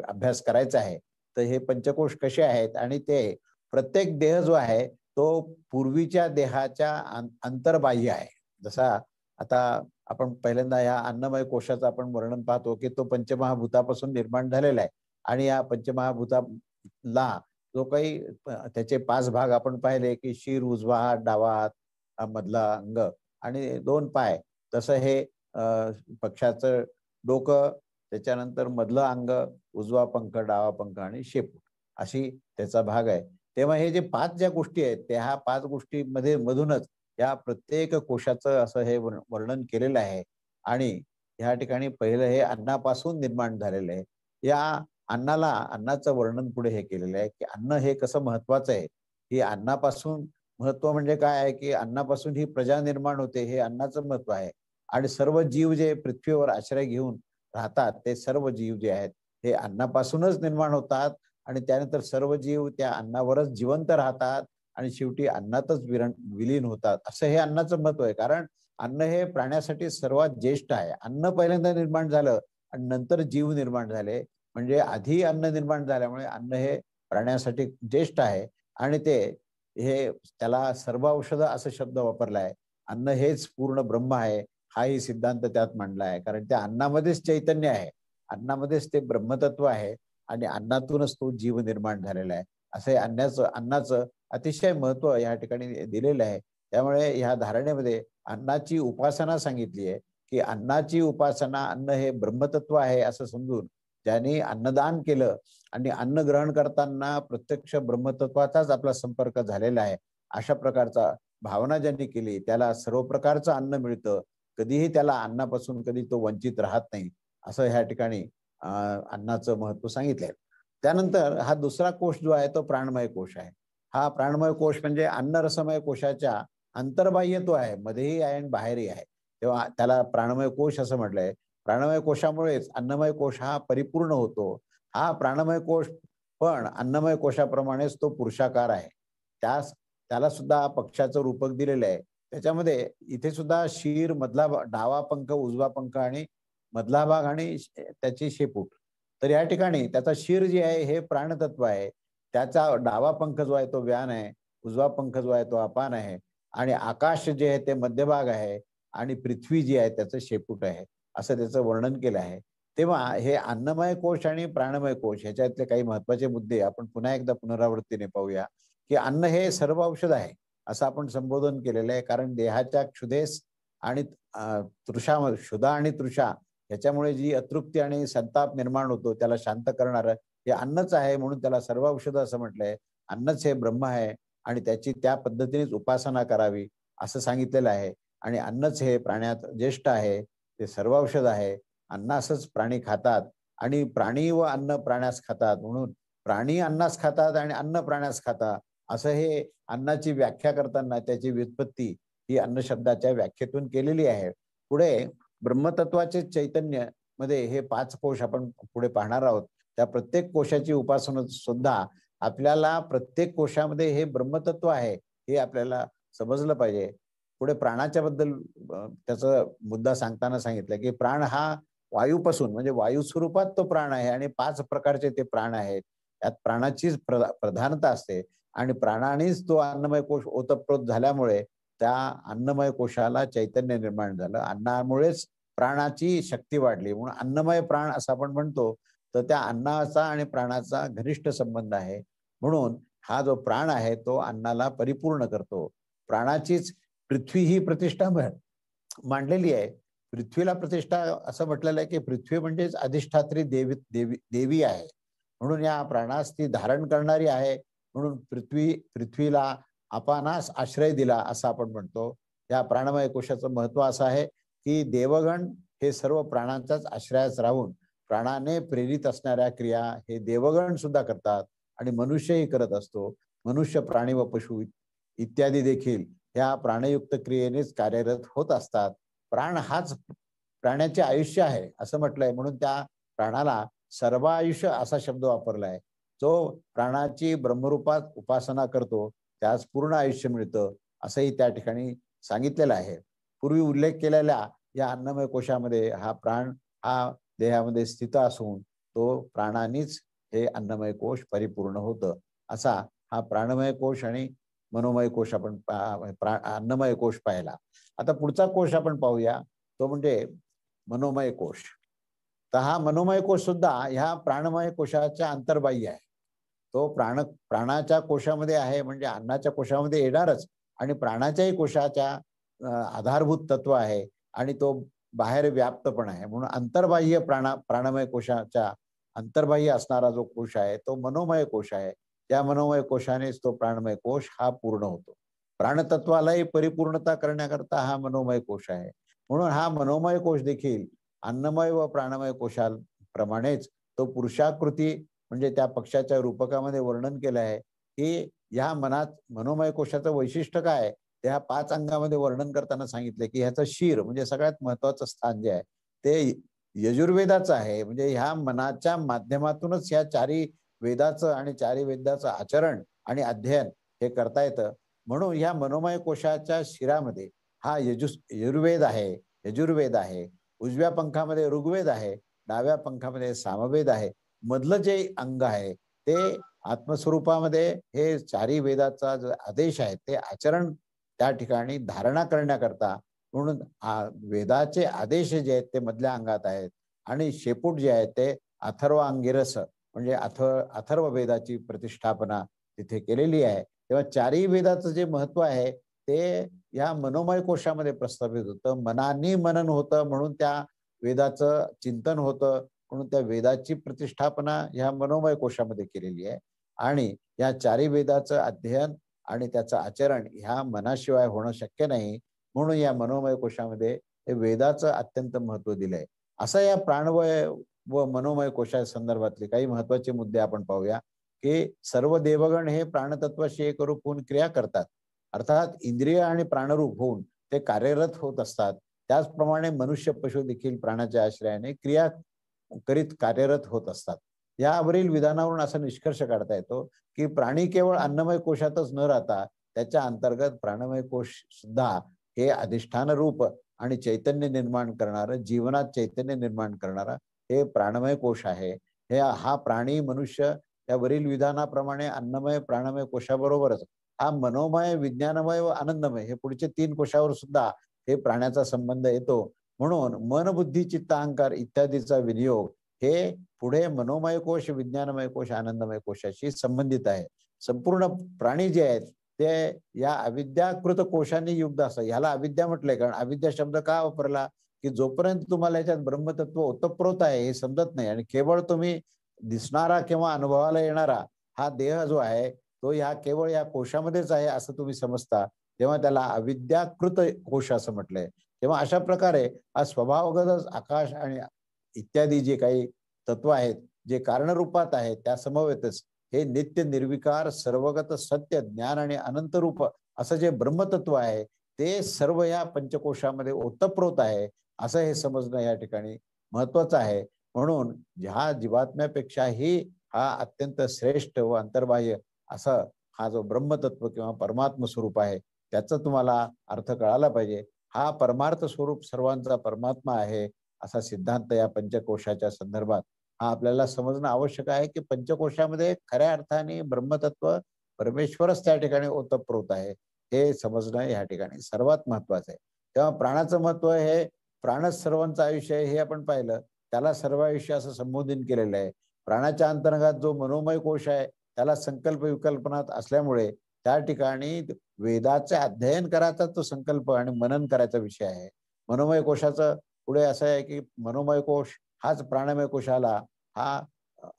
Speaker 1: अभ्यास करायचा आहे. तर हे पंचकोश कसे आहेत आणि ते प्रत्येक देह जो आहे तो पूर्वीच्या देहाच्या अंतर्बाह्य आहे. जसा आता आपण पहिल्यांदा या अन्नमय कोशाचं आपण वर्णन पाहतो की तो पंचमहाभूतापासून निर्माण झालेला आहे आणि या पंचमहाभूताला जो काही त्याचे 5 भाग आपण पाहिले की शिर, उजवा हात, डावा हात, मधला अंग आणि 2 पाय, तसं हे पक्षाचं डोकं, त्याच्यानंतर मधलं अंग, उजवा पंख, डावा पंख आणि शेपूट अशी त्याचा भाग आहे. तेव्हा हे जे 5 ज्या गोष्टी आहेत त्या ह्या 5 गोष्टीमध्ये मधूनच या प्रत्येक कोशाचं असं हे वर्णन केलेलं आहे. आणि ह्या ठिकाणी पहिलं हे अन्नापासून निर्माण झालेलं आहे. या अन्नाचं वर्णन पुढे हे केलेलं आहे की अन्न हे कसं महत्वाचं आहे. ही अन्नापासून महत्व म्हणजे काय आहे की अन्नापासून ही प्रजा निर्माण होते, हे अन्नाचं महत्व आहे. आणि सर्व जीव जे पृथ्वीवर आश्रय घेऊन राहतात ते सर्व जीव जे आहेत हे अन्नापासूनच निर्माण होतात आणि त्यानंतर सर्व जीव त्या अन्नावरच जिवंत राहतात आणि शेवटी अन्नातच विलीन होतात. असं हे अन्नाचं महत्व आहे. कारण अन्न हे प्राण्यासाठी सर्वात ज्येष्ठ आहे. अन्न पहिल्यांदा निर्माण झालं आणि नंतर जीव निर्माण झाले, म्हणजे आधी अन्न निर्माण झाल्यामुळे अन्न हे प्राण्यासाठी ज्येष्ठ आहे. आणि ते हे त्याला सर्व औषध असा शब्द वापरला आहे. अन्न हेच पूर्ण ब्रह्म आहे हाही सिद्धांत त्यात मांडला आहे. कारण त्या अन्नामध्येच चैतन्य आहे, अन्नामध्येच ते ब्रह्मतत्व आहे आणि अन्नातूनच तो जीव निर्माण झालेला आहे. असे अन्नाचं अतिशय महत्व या ठिकाणी दिलेलं आहे. त्यामुळे ह्या धारणेमध्ये अन्नाची उपासना सांगितली आहे की अन्नाची उपासना, अन्न हे ब्रह्मतत्व आहे असं समजून ज्यांनी अन्नदान केलं आणि अन्न ग्रहण करताना प्रत्यक्ष ब्रह्मतत्वाचाच आपला संपर्क झालेला आहे अशा प्रकारचा भावना ज्यांनी केली त्याला सर्व प्रकारचं अन्न मिळतं. कधीही त्याला अन्नापासून कधी तो वंचित राहत नाही असं ह्या ठिकाणी अन्नाचं महत्व सांगितलंय. त्यानंतर हा दुसरा कोश जो आहे तो प्राणमय कोश आहे. हा प्राणमय कोश म्हणजे अन्न रसमय कोशाच्या अंतर्बाह्य तो आहे, मध्येही आहे आणि बाहेरही आहे. तेव्हा त्याला प्राणमय कोश असं म्हटलंय. प्राणमय कोशामुळेच अन्नमय कोश हा परिपूर्ण होतो. हा प्राणमय कोश पण अन्नमय कोशाप्रमाणेच तो पुरुषाकार आहे. त्याला सुद्धा पक्षाचं रूपक दिलेलं आहे. त्याच्यामध्ये इथे सुद्धा शिर, मधला डावा पंख, उजवा पंख आणि मधला भाग आणि त्याची शेपूट. तर या ठिकाणी त्याचा शिर जे आहे हे प्राणतत्व आहे, त्याचा डावा पंख जो आहे तो व्यान आहे, उजवा पंख जो आहे तो अपान आहे आणि आकाश जे आहे ते मध्यभाग आहे आणि पृथ्वी जी आहे त्याचं शेपूट आहे असं त्याचं वर्णन केलं आहे. तेव्हा हे अन्नमय कोश आणि प्राणमय कोश ह्याच्यातले काही महत्वाचे मुद्दे आपण पुन्हा एकदा पुनरावृत्तीने पाहूया की अन्न हे सर्व औषध आहे असं आपण संबोधन केलेलं आहे. कारण देहाच्या क्षुधेस आणि क्षुधा आणि तृषा ह्याच्यामुळे जी अतृप्ती आणि संताप निर्माण होतो त्याला शांत करणारं हे अन्नच आहे, म्हणून त्याला सर्व औषध असं म्हटलंय. अन्नच हे ब्रह्म आहे आणि त्याची त्या पद्धतीनेच उपासना करावी असं सांगितलेलं आहे. आणि अन्नच हे प्राण्यात ज्येष्ठ आहे, ते सर्व औषध आहे. अन्नासच प्राणी खातात आणि प्राणी व अन्न प्राण्यास खातात, म्हणून प्राणी अन्नास खातात आणि अन्न प्राण्यास खातात असं हे अन्नाची व्याख्या करताना त्याची व्युत्पत्ती ही अन्न शब्दाच्या व्याख्येतून केलेली आहे. पुढे ब्रह्मतत्वाचे चैतन्य मध्ये हे 5 कोश आपण पुढे पाहणार आहोत. त्या प्रत्येक कोशाची उपासना सुद्धा आपल्याला प्रत्येक कोशामध्ये हे ब्रह्मतत्व आहे हे आपल्याला समजलं पाहिजे. पुढे प्राणाच्या बद्दल त्याचा मुद्दा सांगताना सांगितलं की प्राण हा वायूपासून म्हणजे वायू स्वरूपात तो प्राण आहे आणि 5 प्रकारचे ते प्राण आहेत. त्यात प्राणाचीच प्रधानता असते आणि प्राणानेच तो अन्नमय कोश ओतप्रोत झाल्यामुळे त्या अन्नमय कोशाला चैतन्य निर्माण झालं. अन्नामुळेच प्राणाची शक्ती वाढली, म्हणून अन्नमय प्राण असं आपण म्हणतो. तर त्या अन्नाचा आणि प्राणाचा घनिष्ठ संबंध आहे. म्हणून हा जो प्राण आहे तो अन्नाला परिपूर्ण करतो. प्राणाचीच पृथ्वी ही प्रतिष्ठा मांडलेली आहे. पृथ्वीला प्रतिष्ठा असं म्हटलेलं आहे की पृथ्वी म्हणजेच अधिष्ठात्री देवी आहे, म्हणून या प्राणास ती धारण करणारी आहे. म्हणून पृथ्वीला अपानास आश्रय दिला असं आपण म्हणतो. या प्राणमय कोशाचं महत्व असं आहे की देवगण हे सर्व प्राणांचाच आश्रयास राहून प्राणाने प्रेरित असणाऱ्या क्रिया हे देवगण सुद्धा करतात आणि मनुष्यही करत असतो. मनुष्य, प्राणी व पशु इत्यादी देखील ह्या प्राणयुक्त क्रियेनेच कार्यरत होत असतात. प्राण हाच प्राण्याचे आयुष्य आहे असं म्हटलंय, म्हणून त्या प्राणाला सर्वायुष्य असा शब्द वापरलाय. जो प्राणाची ब्रह्मरूपात उपासना करतो त्यास पूर्ण आयुष्य मिळतं असंही त्या ठिकाणी सांगितलेलं आहे. पूर्वी उल्लेख केलेल्या या अन्नमय कोशामध्ये हा प्राण हा देहामध्ये स्थित असून तो प्राणानेच हे अन्नमय कोश परिपूर्ण होतं. असा हा प्राणमय कोश आणि मनोमय कोश आपण अन्नमय कोश पाहिला. आता पुढचा कोश आपण पाहूया, तो म्हणजे मनोमय कोश. तर हा मनोमय कोश सुद्धा ह्या प्राणमय कोशाच्या अंतर्बाह्य आहे. तो प्राणाच्या कोशामध्ये आहे म्हणजे अन्नाच्या कोशामध्ये येणारच, आणि प्राणाच्याही कोशाच्या आधारभूत तत्व आहे आणि तो बाहेर व्याप्त पण आहे. म्हणून अंतर्बाह्य प्राणमय कोशाच्या अंतर्बाह्य असणारा जो कोश आहे तो मनोमय कोश आहे. त्या मनोमय कोशानेच तो प्राणमय कोश हा पूर्ण होतो. प्राणतत्वालाही परिपूर्णता करण्याकरता हा मनोमय कोश आहे. म्हणून हा मनोमय कोश देखील अन्नमय व प्राणमय कोशाप्रमाणेच तो पुरुषाकृती म्हणजे त्या पक्षाच्या रूपकामध्ये वर्णन केलं आहे की ह्या मनोमय कोशाचं वैशिष्ट्य काय, त्या 5 अंगामध्ये वर्णन करताना सांगितले की ह्याचं शीर म्हणजे सगळ्यात महत्वाचं स्थान जे आहे ते यजुर्वेदाचं आहे. म्हणजे ह्या मनाच्या माध्यमातूनच ह्या 4 वेदाचं आणि 4 वेदाचं आचरण आणि अध्ययन हे करता येतं. म्हणून ह्या मनोमय कोशाच्या शिरामध्ये हा यजुर्वेद आहे, यजुर्वेद आहे. उजव्या पंखामध्ये ऋग्वेद आहे, डाव्या पंखामध्ये सामवेद आहे. मधलं जे अंग आहे ते आत्मस्वरूपामध्ये हे 4 वेदाचा जो आदेश आहे ते आचरण त्या ठिकाणी धारणा करण्याकरता, म्हणून वेदाचे आदेश जे आहेत ते मधल्या अंगात आहेत आणि शेपूट जे आहे ते अथर्व अंगिरस म्हणजे अथर्व वेदाची प्रतिष्ठापना तिथे केलेली आहे. तेव्हा 4 वेदाचं जे महत्व आहे ते या मनोमय कोशामध्ये प्रस्थापित होतं. मनाने मनन होतं म्हणून त्या वेदाचं चिंतन होतं, म्हणून त्या वेदाची प्रतिष्ठापना ह्या मनोमय कोशामध्ये केलेली आहे. आणि या 4 वेदाचं अध्ययन आणि त्याचं आचरण ह्या मनाशिवाय होणं शक्य नाही. म्हणून या मनोमय कोशामध्ये हे वेदाचं अत्यंत महत्व दिलंय. असं या प्राणमय व मनोमय कोशा संदर्भातले काही महत्वाचे मुद्दे आपण पाहूया की सर्व देवगण हे प्राणतत्वाशी एकरूप होऊन क्रिया करतात. अर्थात इंद्रिय आणि प्राणरूप होऊन ते कार्यरत होत असतात. त्याचप्रमाणे मनुष्य, पशु देखील प्राणाच्या आश्रयाने क्रिया करीत कार्यरत होत असतात. यावरील विधानावरून असा निष्कर्ष काढता येतो की प्राणी केवळ अन्नमय कोशातच न राहता त्याच्या अंतर्गत प्राणमय कोश सुद्धा हे अधिष्ठान रूप आणि चैतन्य निर्माण करणारं, जीवनात चैतन्य निर्माण करणारा हे प्राणमय कोश आहे. हा प्राणी, मनुष्य यावरील विधानाप्रमाणे अन्नमय प्राणमय कोशाबरोबरच हा मनोमय, विज्ञानमय व आनंदमय हे पुढचे 3 कोशावर सुद्धा हे प्राण्याचा संबंध येतो. म्हणून मन, बुद्धी, चित्त, अहंकार इत्यादीचा विनियोग हे पुढे मनोमय कोश, विज्ञानमय कोश, आनंदमय कोशाशी संबंधित आहे. संपूर्ण प्राणी जे आहेत ते या अविद्याकृत कोशांनी युक्त असं, ह्याला अविद्या म्हटलंय कारण अविद्या शब्द का वापरला की जोपर्यंत तुम्हाला याच्यात ब्रह्मतत्व ओतप्रोत आहे हे समजत नाही आणि केवळ तुम्ही दिसणारा किंवा अनुभवाला येणारा हा देह जो आहे तो ह्या केवळ या कोशामध्येच आहे असं तुम्ही समजता, तेव्हा त्याला अविद्याकृत कोश असं म्हटलंय. तेव्हा अशा प्रकारे हा स्वभावगतच आकाश आणि इत्यादी जे काही तत्व आहेत जे कारणरूपात आहेत त्या समवेतच हे नित्य, निर्विकार, सर्वगत, सत्य, ज्ञान आणि अनंत रूप असं जे ब्रह्मतत्व आहे ते सर्व या पंचकोशामध्ये ओतप्रोत आहे असं हे समजणं या ठिकाणी महत्वाचं आहे. म्हणून ह्या जीवात्म्यापेक्षाही हा अत्यंत श्रेष्ठ व अंतर्बाह्य असं हा जो ब्रह्मतत्व किंवा परमात्म स्वरूप आहे त्याचा तुम्हाला अर्थ कळाला पाहिजे. हा परमार्थ स्वरूप सर्वांचा परमात्मा आहे असा सिद्धांत या पंचकोशाच्या संदर्भात हा आपल्याला समजणं आवश्यक आहे की पंचकोशामध्ये खऱ्या अर्थाने ब्रह्मतत्व परमेश्वरच त्या ठिकाणी ओतप्रोत आहे हे समजणं या ठिकाणी सर्वात महत्वाचं आहे. तेव्हा प्राणाचं महत्व हे प्राणच सर्वांचं आयुष्य आहे हे आपण पाहिलं, त्याला सर्व आयुष्य असं संबोधन केलेलं आहे. प्राणाच्या अंतर्गत जो मनोमय कोश आहे त्याला संकल्प विकल्पनात असल्यामुळे त्या ठिकाणी वेदाचे अध्ययन करायचा तो संकल्प आणि मनन करायचा विषय आहे. मनोमय कोशाचं पुढे असं आहे की मनोमय कोश हाच प्राणमय कोशाला हा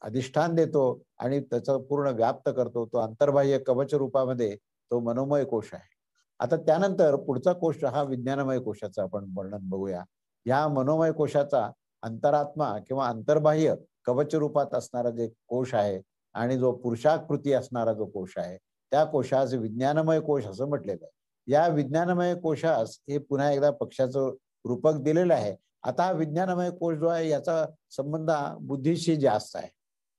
Speaker 1: अधिष्ठान देतो आणि त्याचं पूर्ण व्याप्त करतो. तो अंतर्बाह्य कवच रूपामध्ये तो मनोमय कोश आहे. आता त्यानंतर पुढचा कोश हा विज्ञानमय कोशाचा आपण वर्णन बघूया. या मनोमय कोशाचा अंतरात्मा किंवा अंतर्बाह्य कवच रूपात असणारा जे कोश आहे आणि जो पुरुषाकृती असणारा जो कोश आहे, त्या कोशास विज्ञानमय कोश असं म्हटलेलं आहे. या विज्ञानमय कोशास हे पुन्हा एकदा पक्षाचं रूपक दिलेलं आहे. आता हा विज्ञानमय कोश जो आहे याचा संबंध बुद्धीशी जास्त आहे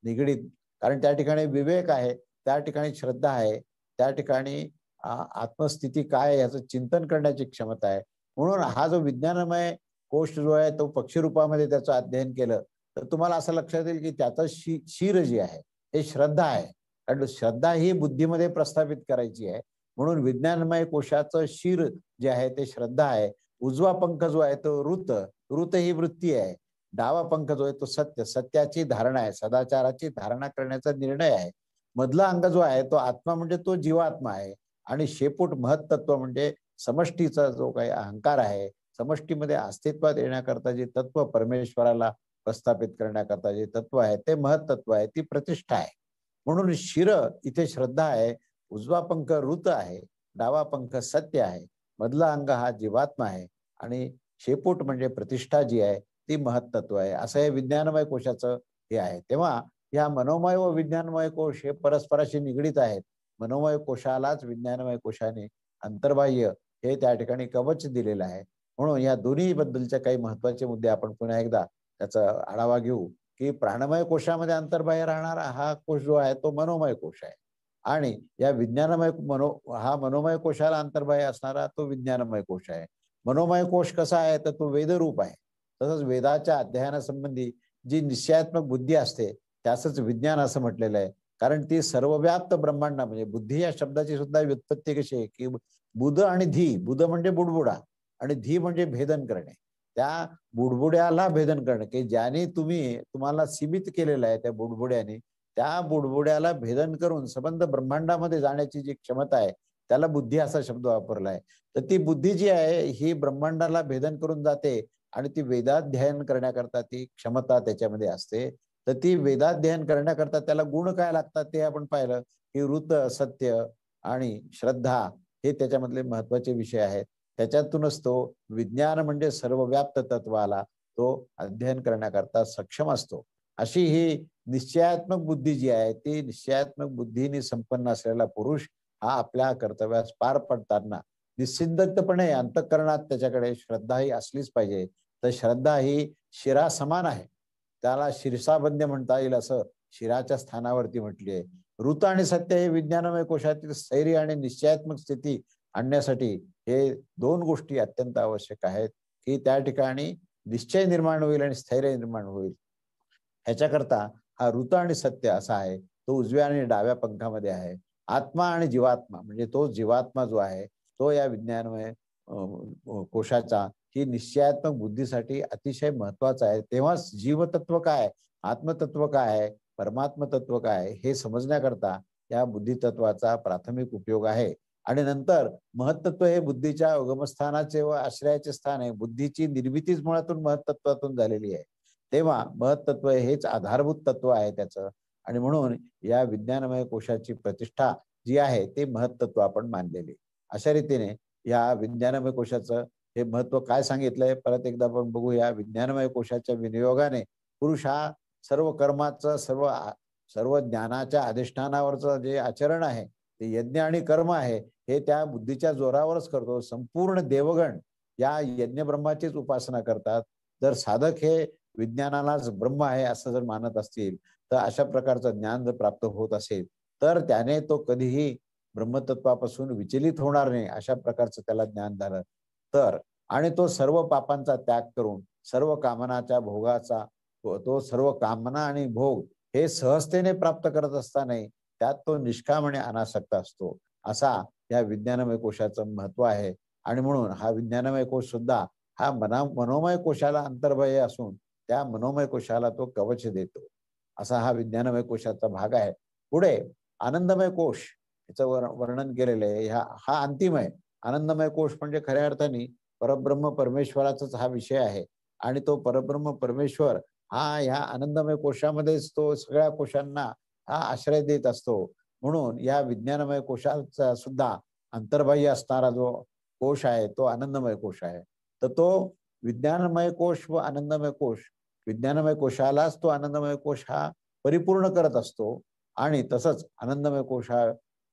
Speaker 1: निगडीत, कारण त्या ठिकाणी विवेक आहे, त्या ठिकाणी श्रद्धा आहे, त्या ठिकाणी आत्मस्थिती काय आहे याचं चिंतन करण्याची क्षमता आहे. म्हणून हा जो विज्ञानमय कोश जो आहे तो पक्षी रूपामध्ये त्याचं अध्ययन केलं तर तुम्हाला असं लक्षात येईल की त्याचं शिर जी आहे हे श्रद्धा आहे, कारण श्रद्धा ही बुद्धीमध्ये प्रस्थापित करायची आहे. म्हणून विज्ञानमय कोशाचं शिर जे आहे ते श्रद्धा आहे. उजवा पंख जो आहे तो ऋत ही वृत्ती आहे. डावा पंख जो आहे तो सत्याची धारणा आहे, सदाचाराची धारणा करण्याचा निर्णय आहे. मधला अंग जो आहे तो आत्मा म्हणजे तो जीवात्मा आहे. आणि शेपूट महत्त्व म्हणजे समष्टीचा जो काही अहंकार आहे, समष्टीमध्ये अस्तित्वात येण्याकरता जे तत्व परमेश्वराला प्रस्थापित करण्याकरता जे तत्व आहे ते महत्त्व आहे, ती प्रतिष्ठा आहे. म्हणून शिर इथे श्रद्धा आहे, उजवा पंख ऋत आहे, डावा पंख सत्य आहे, मधला अंग हा जीवात्मा आहे आणि शेपूट म्हणजे प्रतिष्ठा जी आहे ती महत्त्व आहे. असं हे विज्ञानमय कोशाचं हे आहे. तेव्हा या मनोमय व विज्ञानमय कोश हे परस्पराशी निगडीत आहेत. मनोमय कोशालाच विज्ञानमय कोशाने अंतर्बाह्य हे त्या ठिकाणी कवच दिलेलं आहे. म्हणून या दोन्ही बद्दलचे काही महत्वाचे मुद्दे आपण पुन्हा एकदा त्याचा आढावा घेऊ की प्राणमय कोशामध्ये अंतर्बाह्य राहणारा हा कोश जो आहे तो मनोमय कोश आहे आणि या विज्ञानमय मनोमय कोशाला अंतर्बाह्य असणारा तो विज्ञानमय कोश आहे. मनोमय कोश कसा आहे तर तो वेदरूप आहे. तसंच वेदाच्या अध्ययनासंबंधी जी निश्चयात्मक बुद्धी असते त्याचंच विज्ञान असं म्हटलेलं आहे, कारण ती सर्वव्याप्त ब्रह्मांडा म्हणजे बुद्धी या शब्दाची सुद्धा व्युत्पत्ती कशी आहे की बुध आणि धी, बुध म्हणजे बुडबुडा आणि धी म्हणजे भेदन करणे. त्या बुडबुड्याला भेदन करणे की ज्याने तुम्हाला सीमित केलेलं आहे त्या बुडबुड्याने, त्या बुडबुड्याला भेदन करून संबंध ब्रह्मांडामध्ये जाण्याची जी क्षमता आहे त्याला बुद्धी असा शब्द वापरलाय. तर ती बुद्धी जी आहे ही ब्रह्मांडाला भेदन करून जाते आणि ती वेदाध्ययन करण्याकरता ती क्षमता त्याच्यामध्ये असते. तर ती वेदाध्ययन करण्याकरता त्याला गुण काय लागतात ते आपण पाहिलं की ऋत, सत्य आणि श्रद्धा हे त्याच्यामधले महत्वाचे विषय आहेत. त्याच्यातूनच तो विज्ञान म्हणजे सर्वव्याप्त तत्वाला तो अध्ययन करण्याकरता सक्षम असतो. अशी ही निश्चयात्मक बुद्धी जी आहे ती निश्चयात्मक बुद्धीने संपन्न असलेला पुरुष हा आपल्या कर्तव्यास पार पडताना निश्चिंतपणे अंतःकरणात त्याच्याकडे श्रद्धा ही असलीच पाहिजे. तर श्रद्धा ही शिरा समान आहे, त्याला शिरसाबंद्य म्हणता येईल असं शिराच्या स्थानावरती म्हटली आहे. ऋत आणि सत्य हे विज्ञानमय कोशातील स्थैर्य आणि निश्चयात्मक स्थिती आणण्यासाठी हे दोन गोष्टी अत्यंत आवश्यक आहेत की त्या ठिकाणी निश्चय निर्माण होईल आणि स्थैर्य निर्माण होईल. ह्याच्याकरता हा ऋत आणि सत्य असा आहे तो उजव्या आणि डाव्या पंखामध्ये आहे. आत्मा आणि जीवात्मा म्हणजे तो जीवात्मा जो आहे तो या विज्ञानमय कोशाचा ही निश्चयात्मक बुद्धीसाठी अतिशय महत्वाचा आहे. तेव्हाच जीवतत्व काय, आत्मतत्व काय आहे, परमात्म तत्व काय हे समजण्याकरता या बुद्धितत्वाचा प्राथमिक उपयोग आहे. आणि नंतर महत्त्व हे बुद्धीच्या उगमस्थानाचे व आश्रयाचे स्थान आहे. बुद्धीची निर्मितीच मुळातून महत्त्वातून झालेली आहे. तेव्हा महत्त्व हेच आधारभूत तत्व आहे त्याचं. आणि म्हणून या विज्ञानमय कोशाची प्रतिष्ठा जी आहे ते महत्त्व आपण मानलेले. अशा रीतीने या विज्ञानमय कोशाचं हे महत्व काय सांगितलंय परत एकदा आपण बघूया. विज्ञानमय कोशाच्या विनियोगाने पुरुष हा सर्व कर्माचं सर्व ज्ञानाच्या अधिष्ठानावरचं जे आचरण आहे ते यज्ञ आणि कर्म आहे हे त्या बुद्धीच्या जोरावरच करतो. संपूर्ण देवगण या यज्ञ ब्रह्माचीच उपासना करतात. जर साधक हे विज्ञानालाच ब्रह्म आहे असं जर मानत असतील तर अशा प्रकारचं ज्ञान जर प्राप्त होत असेल तर त्याने तो कधीही ब्रह्मतत्वापासून विचलित होणार नाही अशा प्रकारचं त्याला ज्ञान झालं तर. आणि तो सर्व पापांचा त्याग करून सर्व कामनाच्या भोगाचा तो सर्व कामना आणि भोग हे सहजतेने प्राप्त करत असताना त्यात तो निष्काम आणि अनासक्त असतो. असा या विज्ञानमय कोशाचं महत्व आहे. आणि म्हणून हा विज्ञानमय कोश सुद्धा हा मनोमय कोशाला अंतर्बाह्य असून त्या मनोमय कोशाला तो कवच देतो. असा हा विज्ञानमय कोशाचा भाग आहे. पुढे आनंदमय कोश याचं वर्णन केलेलं आहे. हा अंतिम आहे. आनंदमय कोश म्हणजे खऱ्या अर्थाने परब्रह्म परमेश्वराचाच हा विषय आहे. आणि तो परब्रह्म परमेश्वर हा ह्या आनंदमय कोशामध्येच तो सगळ्या कोशांना हा आश्रय देत असतो. म्हणून या विज्ञानमय कोशाचा सुद्धा अंतर्बाह्य असणारा जो कोश आहे तो आनंदमय कोश आहे. तर तो विज्ञानमय कोश व आनंदमय कोश विज्ञानमय कोशालाच तो आनंदमय कोश हा परिपूर्ण करत असतो. आणि तसंच आनंदमय कोश हा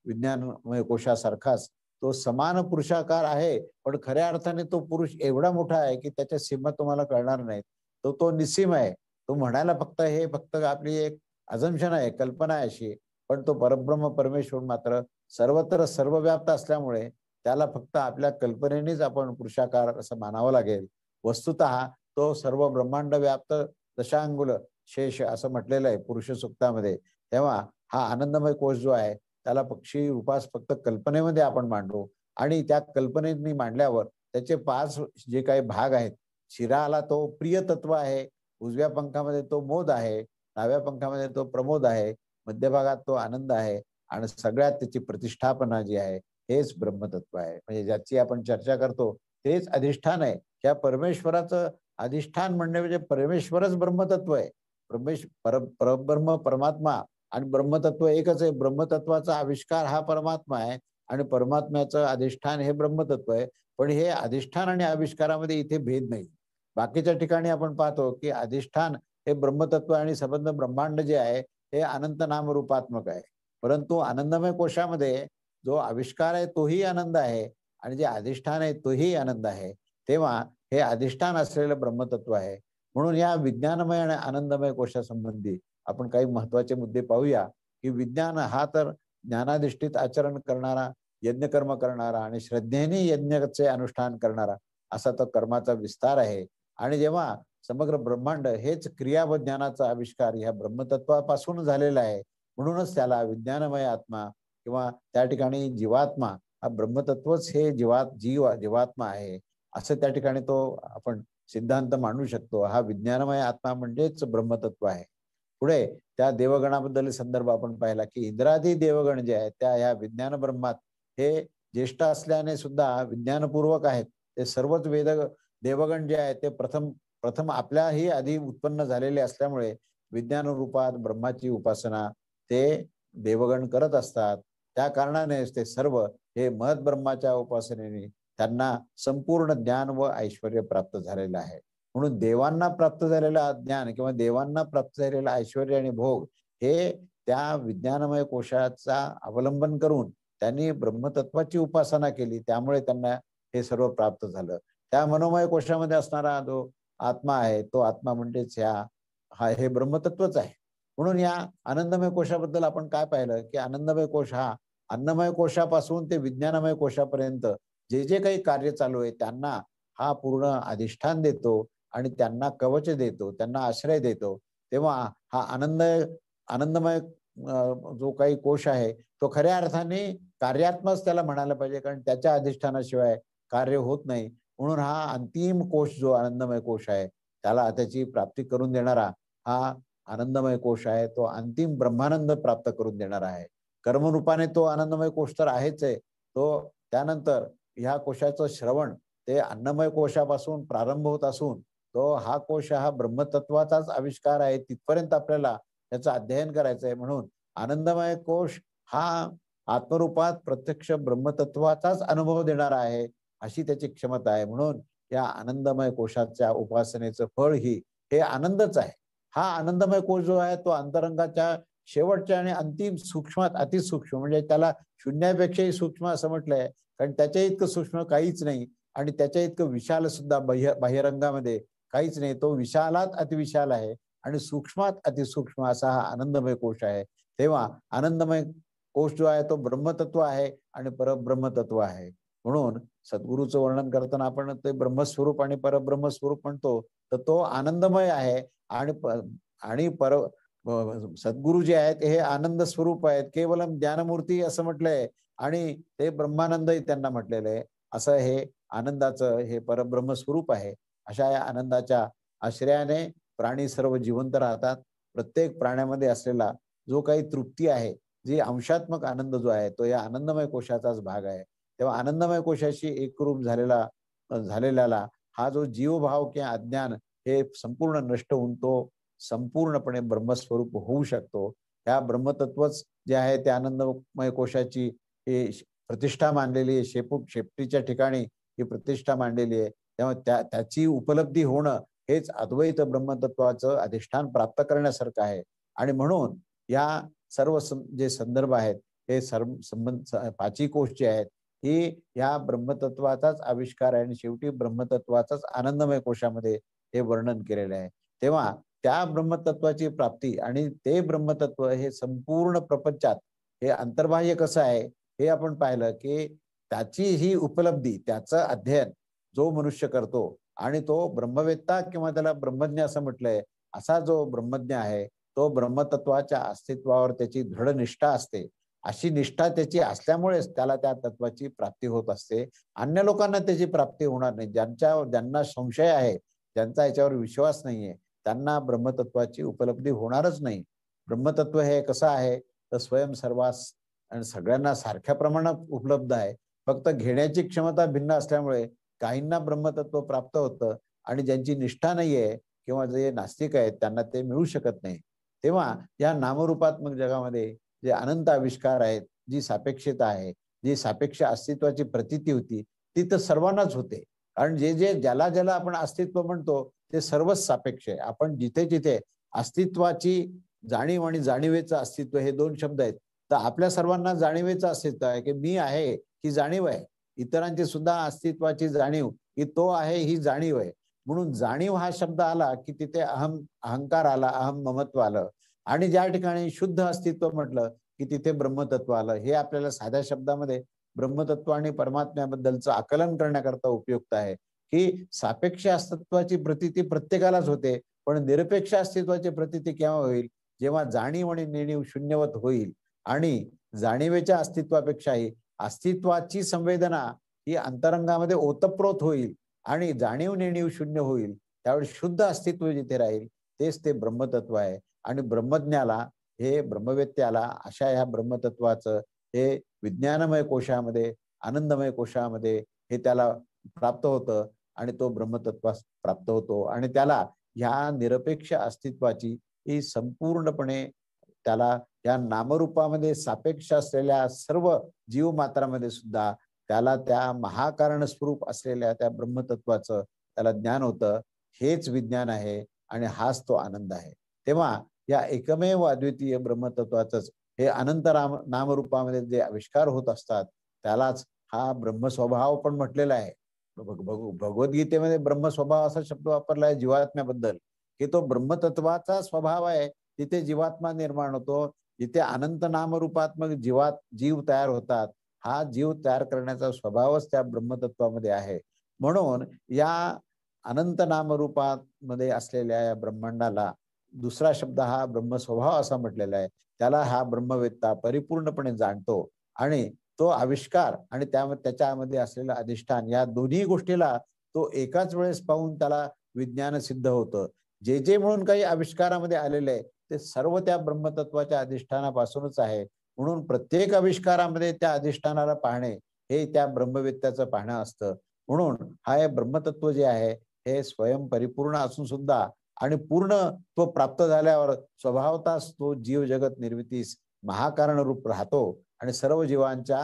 Speaker 1: विज्ञानमय कोशासारखाच तो समान पुरुषाकार आहे, पण खऱ्या अर्थाने तो पुरुष एवढा मोठा आहे की त्याच्या सीमा तुम्हाला कळणार नाहीत. तो निस्सीम आहे. तो म्हणायला फक्त आपली एक अझम्पशन आहे, कल्पना आहे अशी. पण तो परब्रह्म परमेश्वर मात्र सर्वत्र सर्वव्याप्त असल्यामुळे त्याला फक्त आपल्या कल्पनेनेच आपण पुरुषाकार असं मानावं लागेल. वस्तुतः तो सर्व ब्रह्मांड व्याप्त दशांगुल शेष असं म्हटलेलं आहे पुरुष सूक्तामध्ये. तेव्हा हा आनंदमय कोश जो आहे त्याला पक्षी रूपास फक्त कल्पनेमध्ये आपण मांडू आणि त्या कल्पनेने मांडल्यावर त्याचे 5 जे काही भाग आहेत, शिराला तो प्रिय तत्व आहे, उजव्या पंखामध्ये तो मोद आहे, डाव्या पंखामध्ये तो प्रमोद आहे, मध्यभागात तो आनंद आहे आणि सगळ्यात त्याची प्रतिष्ठापना जी आहे हेच ब्रह्मतत्व आहे. म्हणजे ज्याची आपण चर्चा करतो तेच अधिष्ठान आहे. त्या परमेश्वराचं अधिष्ठान म्हणजे परमेश्वरच ब्रह्मतत्व आहे. परब्रह्म परमात्मा आणि ब्रह्मतत्व एकच आहे. ब्रह्मतत्वाचा आविष्कार हा परमात्मा आहे आणि परमात्म्याचं अधिष्ठान हे ब्रह्मतत्व आहे. पण हे अधिष्ठान आणि आविष्कारामध्ये इथे भेद नाही. बाकीच्या ठिकाणी आपण पाहतो की अधिष्ठान हे ब्रह्मतत्व आणि संबंध ब्रह्मांड जे आहे हे अनंत नामरूपात्मक आहे. परंतु आनंदमय कोशामध्ये जो आविष्कार आहे तोही आनंद आहे आणि जे अधिष्ठान आहे तोही आनंद आहे. तेव्हा हे अधिष्ठान असलेलं ब्रह्मतत्व आहे. म्हणून या विज्ञानमय आणि आनंदमय कोशासंबंधी आपण काही महत्वाचे मुद्दे पाहूया. की विज्ञान हा तर ज्ञानाधिष्ठित आचरण करणारा, यज्ञकर्म करणारा आणि श्रद्धेने यज्ञाचे अनुष्ठान करणारा असा तो कर्माचा विस्तार आहे. आणि जेव्हा समग्र ब्रह्मांड हेच क्रिया व ज्ञानाचा आविष्कार ह्या ब्रह्मतत्वापासून झालेला आहे, म्हणूनच त्याला विज्ञानमय आत्मा किंवा त्या ठिकाणी जीवात्मा हा ब्रह्मतत्वच हे जीवात्मा आहे असं त्या ठिकाणी तो आपण सिद्धांत मांडू शकतो. हा विज्ञानमय आत्मा म्हणजेच ब्रह्मतत्व आहे. पुढे त्या देवगणाबद्दल संदर्भ आपण पाहिला की इंद्रादी देवगण जे आहेत त्या ह्या विज्ञान ब्रह्मात हे ज्येष्ठ असल्याने सुद्धा विज्ञानपूर्वक आहेत. ते सर्वच देवगण जे आहेत ते प्रथम आपल्याही आधी उत्पन्न झालेले असल्यामुळे विज्ञान रूपात ब्रह्माची उपासना ते देवगण करत असतात. त्या कारणानेच ते सर्व हे महत ब्रह्माच्या उपासनेने त्यांना संपूर्ण ज्ञान व ऐश्वर्य प्राप्त झालेलं आहे. म्हणून देवांना प्राप्त झालेला ज्ञान किंवा देवांना प्राप्त झालेला ऐश्वर्य आणि भोग हे त्या विज्ञानमय कोशाचा अवलंबन करून त्यांनी ब्रह्मतत्वाची उपासना केली, त्यामुळे त्यांना हे सर्व प्राप्त झालं. त्या मनोमय कोशामध्ये असणारा जो आत्मा आहे तो आत्मा म्हणजेच हे ब्रह्मतत्वच आहे. म्हणून या आनंदमय कोशाबद्दल आपण काय पाहिलं की आनंदमय कोश हा अन्नमय कोशापासून ते विज्ञानमय कोशापर्यंत जे जे काही कार्य चालू आहे त्यांना हा पूर्ण अधिष्ठान देतो आणि त्यांना कवच देतो, त्यांना आश्रय देतो. तेव्हा हा आनंदमय जो काही कोश आहे तो खऱ्या अर्थाने कार्यात्मक त्याला म्हणायला पाहिजे, कारण त्याच्या अधिष्ठानाशिवाय कार्य होत नाही. म्हणून हा अंतिम कोश जो आनंदमय कोश आहे त्याला त्याची प्राप्ती करून देणारा हा आनंदमय कोश आहे. तो अंतिम ब्रह्मानंद प्राप्त करून देणारा आहे. कर्मरूपाने तो आनंदमय कोश तर आहेच आहे. तो त्यानंतर ह्या कोशाचं श्रवण ते अन्नमय कोशापासून प्रारंभ होत असून तो हा कोश हा ब्रह्मतत्वाचाच आविष्कार आहे तिथपर्यंत आपल्याला त्याचं अध्ययन करायचं आहे. म्हणून आनंदमय कोश हा आत्मरूपात प्रत्यक्ष ब्रह्मतत्वाचाच अनुभव देणारा आहे अशी त्याची क्षमता आहे. म्हणून या आनंदमय कोशाच्या उपासनेचं फळ हे आनंदच आहे. हा आनंदमय कोश जो आहे तो अंतरंगाच्या शेवटच्या आणि अंतिम सूक्ष्मात अतिसूक्ष्म म्हणजे त्याला शून्यापेक्षाही सूक्ष्म असं म्हटलंय, कारण त्याच्या इतकं सूक्ष्म काहीच नाही आणि त्याच्या इतकं विशाल सुद्धा बाह्यरंगामध्ये काहीच नाही. तो विशालात अतिविशाल आहे आणि सूक्ष्मात अतिसूक्ष्म असा हा आनंदमय कोश आहे. तेव्हा आनंदमय कोश जो आहे तो ब्रह्मतत्व आहे आणि परब्रह्मतत्व आहे. म्हणून सद्गुरूचं वर्णन करताना आपण ते ब्रह्मस्वरूप आणि परब्रह्मस्वरूप म्हणतो, तर तो आनंदमय आहे आणि सद्गुरु जे आहेत हे आनंद स्वरूप आहेत, केवलम ज्ञानमूर्ती असं म्हटलंय आणि ते ब्रह्मानंदही त्यांना म्हटलेलं आहे. असं हे आनंदाचं हे परब्रह्म स्वरूप आहे. अशा या आनंदाच्या आश्रयाने प्राणी सर्व जिवंत राहतात. प्रत्येक प्राण्यामध्ये असलेला जो काही तृप्ती आहे, जी अंशात्मक आनंद जो आहे तो या आनंदमय कोशाचाच भाग आहे. तेव्हा आनंदमय कोशाशी एकरूप झालेल्याला हा जो जीवभाव किंवा अज्ञान हे संपूर्ण नष्ट होऊन तो संपूर्णपणे ब्रह्मस्वरूप होऊ शकतो. ह्या ब्रह्मतत्वच जे आहे ते आनंदमय कोशाची हे प्रतिष्ठा मांडलेली आहे. शेपटीच्या ठिकाणी ही प्रतिष्ठा मांडलेली आहे. तेव्हा त्याची उपलब्धी होणं हेच अद्वैत ब्रह्मतत्वाचं अधिष्ठान प्राप्त करण्यासारखं आहे. आणि म्हणून या सर्व जे संदर्भ आहेत हे सर्व संबंध पाची कोश जे आहेत ही या ब्रह्मतत्वाचाच आविष्कार आहे आणि शेवटी ब्रह्मतत्वाचाच आनंदमय कोशामध्ये हे वर्णन केलेलं आहे. तेव्हा त्या ब्रह्मतत्वाची प्राप्ती आणि ते ब्रह्मतत्व हे संपूर्ण प्रपंचात हे अंतर्बाह्य कसं आहे हे आपण पाहिलं की त्याची ही उपलब्धी, त्याचं अध्ययन जो मनुष्य करतो आणि तो ब्रह्मवेत्ता किंवा त्याला ब्रह्मज्ञ असं म्हटलंय, असा जो ब्रह्मज्ञ आहे तो ब्रह्मतत्वाच्या अस्तित्वावर त्याची दृढ निष्ठा असते. अशी निष्ठा त्याची असल्यामुळेच त्याला त्या तत्वाची प्राप्ती होत असते. अन्य लोकांना त्याची प्राप्ती होणार नाही. ज्यांना संशय आहे, ज्यांचा याच्यावर विश्वास नाहीये, त्यांना ब्रह्मतत्वाची उपलब्धी होणारच नाही. ब्रह्मतत्व हे कसं आहे तर स्वयं सर्वास आणि सगळ्यांना सारख्या प्रमाणात उपलब्ध आहे. फक्त घेण्याची क्षमता भिन्न असल्यामुळे काहींना ब्रह्मतत्व प्राप्त होतं आणि ज्यांची निष्ठा नाहीये किंवा जे नास्तिक आहेत त्यांना ते मिळू शकत नाही. तेव्हा या नामरूपात्मक जगामध्ये जे अनंत आविष्कार आहेत, जी सापेक्षता आहे, जी सापेक्ष अस्तित्वाची प्रतीती होती ती तर सर्वांनाच होते. कारण ज्याला ज्याला आपण अस्तित्व म्हणतो ते सर्वच सापेक्ष आहे. आपण जिथे जिथे अस्तित्वाची जाणीव आणि जाणीवेचं अस्तित्व हे दोन शब्द आहेत, तर आपल्या सर्वांना जाणीवेचं अस्तित्व आहे की मी आहे ही जाणीव आहे. इतरांची सुद्धा अस्तित्वाची जाणीव की तो आहे ही जाणीव आहे. म्हणून जाणीव हा शब्द आला की तिथे अहंकार आला, अहम ममत्व आलं. आणि ज्या ठिकाणी शुद्ध अस्तित्व म्हटलं की तिथे ब्रह्मतत्व आलं. हे आपल्याला साध्या शब्दामध्ये ब्रह्मतत्व आणि परमात्म्याबद्दलचं आकलन करण्याकरता उपयुक्त आहे की सापेक्ष अस्तित्वाची प्रतीती प्रत्येकालाच होते, पण निरपेक्ष अस्तित्वाची प्रतीती केव्हा होईल? जेव्हा जाणीव आणि नेणीव शून्यवत होईल आणि जाणीवेच्या अस्तित्वापेक्षाही अस्तित्वाची संवेदना ही अंतरंगामध्ये ओतप्रोत होईल आणि जाणीव नेणीव शून्य होईल. त्यावेळी शुद्ध अस्तित्व जिथे राहील तेच ते ब्रह्मतत्व आहे. आणि ब्रह्मज्ञाला हे ब्रह्मवेत्याला अशा ह्या ब्रह्मतत्वाचं हे विज्ञानमय कोशामध्ये, आनंदमय कोशामध्ये हे त्याला प्राप्त होतं आणि तो ब्रह्मतत्वास प्राप्त होतो आणि त्याला ह्या निरपेक्ष अस्तित्वाची ही संपूर्णपणे त्याला या नामरूपामध्ये सापेक्ष असलेल्या सर्व जीवमात्रामध्ये सुद्धा त्याला त्या महाकारण स्वरूप असलेल्या त्या ब्रह्मतत्वाचं त्याला ज्ञान होतं. हेच विज्ञान आहे आणि हाच तो आनंद आहे. तेव्हा या एकमेव अद्वितीय ब्रह्मतत्वाचंच हे अनंत नामरूपामध्ये जे आविष्कार होत असतात त्यालाच हा ब्रह्मस्वभाव पण म्हटलेला आहे. भगवद्गीतेमध्ये ब्रह्मस्वभाव असा शब्द वापरला आहे जीवात्म्याबद्दल की तो ब्रह्मतत्वाचा स्वभाव आहे. तिथे जीवात्मा निर्माण होतो. जिथे अनंत नामरूपात्मक जीव तयार होतात, हा जीव तयार करण्याचा स्वभावच त्या ब्रह्मतत्वामध्ये आहे. म्हणून या अनंत नामरूपामध्ये असलेल्या या ब्रह्मांडाला दुसरा शब्द हा ब्रह्मस्वभाव असा म्हटलेला आहे. त्याला हा ब्रह्मवेत्ता परिपूर्णपणे जाणतो आणि तो आविष्कार आणि त्याच्यामध्ये असलेलं अधिष्ठान या दोन्ही गोष्टीला तो एकाच वेळेस पाहून त्याला विज्ञान सिद्ध होतं. जे म्हणून काही आविष्कारामध्ये आलेले आहे ते सर्व त्या ब्रह्मतत्वाच्या अधिष्ठानापासूनच आहे. म्हणून प्रत्येक आविष्कारामध्ये त्या अधिष्ठानाला पाहणे हे त्या ब्रह्मवेत्याचं पाहणं असतं. म्हणून हा ब्रह्मतत्व जे आहे हे स्वयं परिपूर्ण असून सुद्धा आणि पूर्ण तो प्राप्त झाल्यावर स्वभावताच तो जीव जगत निर्मितीस महाकारण रूप राहतो आणि सर्व जीवांच्या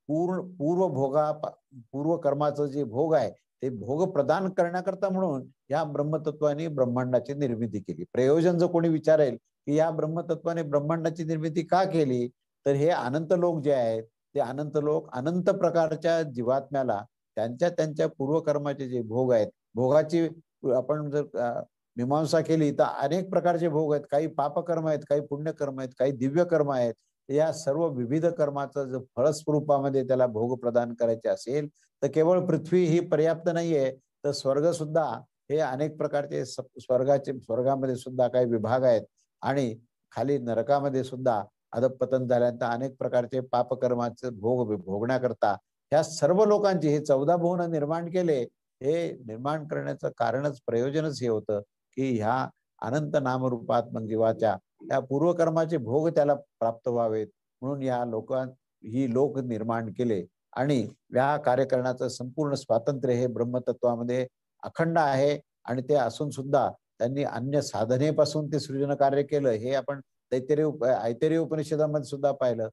Speaker 1: पूर्व कर्माचं जे भोग आहे ते भोग प्रदान करण्याकरता म्हणून या ब्रह्मतत्वाने ब्रह्मांडाची निर्मिती केली. प्रयोजन जर कोणी विचारेल की या ब्रह्मतत्वाने ब्रह्मांडाची निर्मिती का केली, तर हे अनंत लोक जे आहेत ते अनंत लोक अनंत प्रकारच्या जीवात्म्याला त्यांच्या पूर्वकर्माचे जे भोग आहेत, भोगाची आपण जर मीमांसा केली तर अनेक प्रकारचे भोग आहेत. काही पापकर्म आहेत, काही पुण्यकर्म आहेत, काही दिव्य कर्म आहेत. या सर्व विविध कर्माचं जर फळस्वरूपामध्ये त्याला भोग प्रदान करायचे असेल तर केवळ पृथ्वी ही पर्याप्त नाहीये, तर स्वर्ग सुद्धा हे अनेक प्रकारचे स्वर्गामध्ये सुद्धा काही विभाग आहेत आणि खाली नरकामध्ये सुद्धा अधःपतन झाल्यानंतर अनेक प्रकारचे पापकर्माचे भोग भोगण्याकरता ह्या सर्व लोकांची हे 14 भुवन निर्माण केले. हे निर्माण करण्याचं कारणच प्रयोजनच हे होतं की ह्या अनंत नामरूपात्मक जीवाच्या या पूर्वकर्माचे भोग त्याला प्राप्त व्हावेत म्हणून ही लोक निर्माण केले. आणि या कार्यकरणाचं संपूर्ण स्वातंत्र्य हे ब्रह्मतत्वामध्ये अखंड आहे आणि ते असून सुद्धा त्यांनी अन्य साधनेपासून ते सृजन कार्य केलं. हे आपण ऐतरेय उपनिषदामध्ये सुद्धा पाहिलं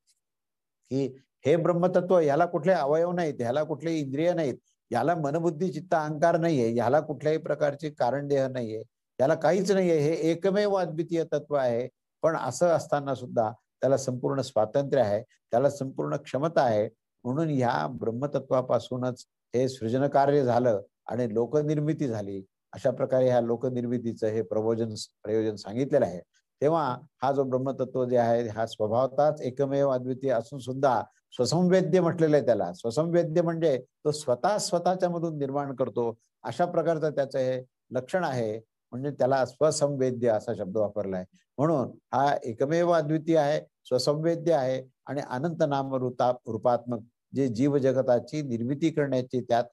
Speaker 1: की हे ब्रह्मतत्व ह्याला कुठले अवयव नाहीत, ह्याला कुठले इंद्रिय नाहीत, याला मनबुद्धी चित्त अहंकार नाहीये, याला कुठल्याही प्रकारचे कारण देह नाहीये, याला काहीच नाहीये, हे एकमेव अद्वितीय तत्व आहे. पण असं असताना सुद्धा त्याला संपूर्ण स्वातंत्र्य आहे, त्याला संपूर्ण क्षमता आहे. म्हणून ह्या ब्रह्मतत्वापासूनच हे सृजन कार्य झालं आणि लोकनिर्मिती झाली. अशा प्रकारे ह्या लोकनिर्मितीचं हे प्रयोजन सांगितलेलं आहे. तेव्हा हा जो ब्रह्मतत्व जे आहे हा स्वभावताच एकमेव अद्वितीय असून सुद्धा स्वसंवेद्य म्हटलेलं आहे त्याला. स्वसंवेद्य म्हणजे तो स्वतःच्या मधून निर्माण करतो, अशा प्रकारचं त्याचं हे लक्षण आहे. म्हणजे त्याला स्वसंवेद्य असा शब्द वापरलाय. म्हणून हा एकमेव अद्वितीय आहे, स्वसंवेद्य आहे आणि अनंत नाम रूपात्मक जे जीव जगताची निर्मिती करण्याची त्यात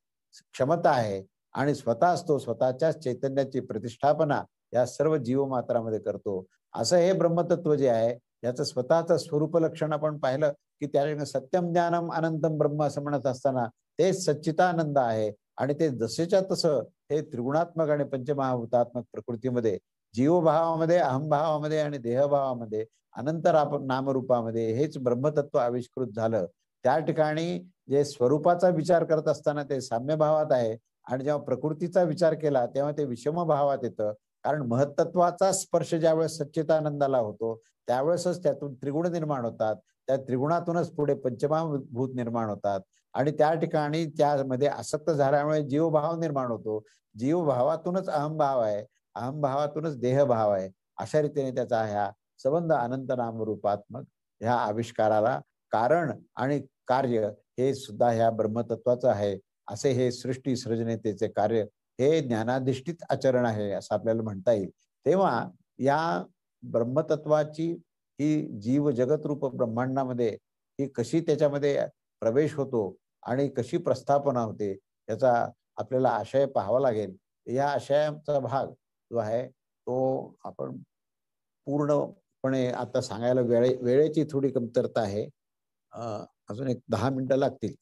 Speaker 1: क्षमता आहे आणि स्वतःच तो स्वतःच्याच चैतन्याची प्रतिष्ठापना या सर्व जीवमात्रामध्ये करतो. असं हे ब्रह्मतत्व जे आहे याचं स्वतःचं स्वरूप लक्षण आपण पाहिलं की त्या सत्यम ज्ञानम अनंतम ब्रह्म असं म्हणत असताना ते सच्चिदानंद आहे आणि ते जसेच्या तसं हे त्रिगुणात्मक आणि पंचमहाभूतात्मक प्रकृतीमध्ये जीवभावामध्ये, अहमभावामध्ये आणि देहभावामध्ये अनंत नामरूपामध्ये हेच ब्रह्मतत्व आविष्कृत झालं. त्या ठिकाणी जे स्वरूपाचा विचार करत असताना ते साम्य भावात आहे आणि जेव्हा प्रकृतीचा विचार केला तेव्हा ते विषम भावात येतं. कारण महत्त्वाचा स्पर्श ज्यावेळेस सच्चिदानंदाला होतो त्यावेळेसच त्यातून त्रिगुण निर्माण होतात. त्या त्रिगुणातूनच पुढे पंचमहाभूत निर्माण होतात आणि त्या ठिकाणी त्यामध्ये आसक्त झाल्यामुळे जीवभाव निर्माण होतो. जीवभावातूनच अहमभाव आहे, अहमभावातूनच देहभाव आहे. अशा रीतीने त्याचा ह्या संबंध अनंत नामरूपात्मक ह्या आविष्काराला कारण आणि कार्य हे सुद्धा ह्या ब्रह्मतत्वाचं आहे. असे हे सृष्टी सृजनेतेचे कार्य हे ज्ञानाधिष्ठित आचरण आहे असं आपल्याला म्हणता येईल. तेव्हा या ब्रह्मतत्वाची ही जीव जगतरूप ब्रह्मांडामध्ये ही कशी त्याच्यामध्ये प्रवेश होतो आणि कशी प्रस्थापना होते याचा आपल्याला आशय पाहावा लागेल. या आशयाचा भाग जो आहे तो आपण पूर्णपणे आता सांगायला वेळेची थोडी कमतरता आहे. अजून एक 10 मिनिटं लागतील.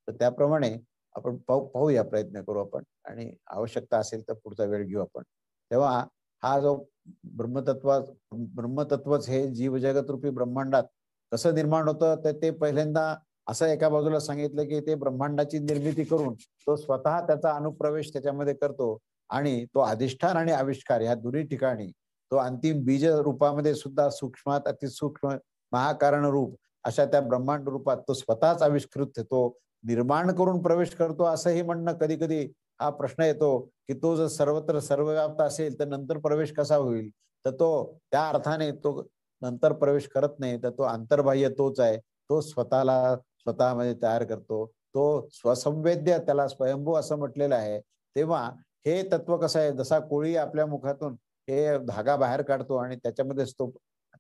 Speaker 1: तर त्याप्रमाणे आपण पाहूया, प्रयत्न करू आपण आणि आवश्यकता असेल तर पुढचा वेळ घेऊ आपण. तेव्हा हा जो ब्रह्मतत्वच हे जीव जगत रूपी ब्रह्मांडात कसं निर्माण होतं तर ते पहिल्यांदा असं एका बाजूला सांगितलं की ते ब्रह्मांडाची निर्मिती करून तो स्वतः त्याचा अनुप्रवेश त्याच्यामध्ये करतो आणि तो अधिष्ठान आणि आविष्कार या दोन्ही ठिकाणी तो अंतिम बीज रूपामध्ये सुद्धा सूक्ष्मात अतिसूक्ष्म महाकारण रूप अशा त्या ब्रह्मांड रूपात तो स्वतःच आविष्कृत तो निर्माण करून प्रवेश करतो. असंही म्हणणं कधी कधी हा प्रश्न येतो की तो जर सर्वत्र सर्वव्याप्त असेल तर नंतर प्रवेश कसा होईल. तर तो त्या अर्थाने तो नंतर प्रवेश करत नाही, तर तो अंतर्बाह्य तोच आहे. तो स्वतःमध्ये तयार करतो. तो स्वसंवेद्य, त्याला स्वयंभू असं म्हटलेलं आहे. तेव्हा हे तत्व कसं आहे, जसा कोळी आपल्या मुखातून हे धागा बाहेर काढतो आणि त्याच्यामध्येच तो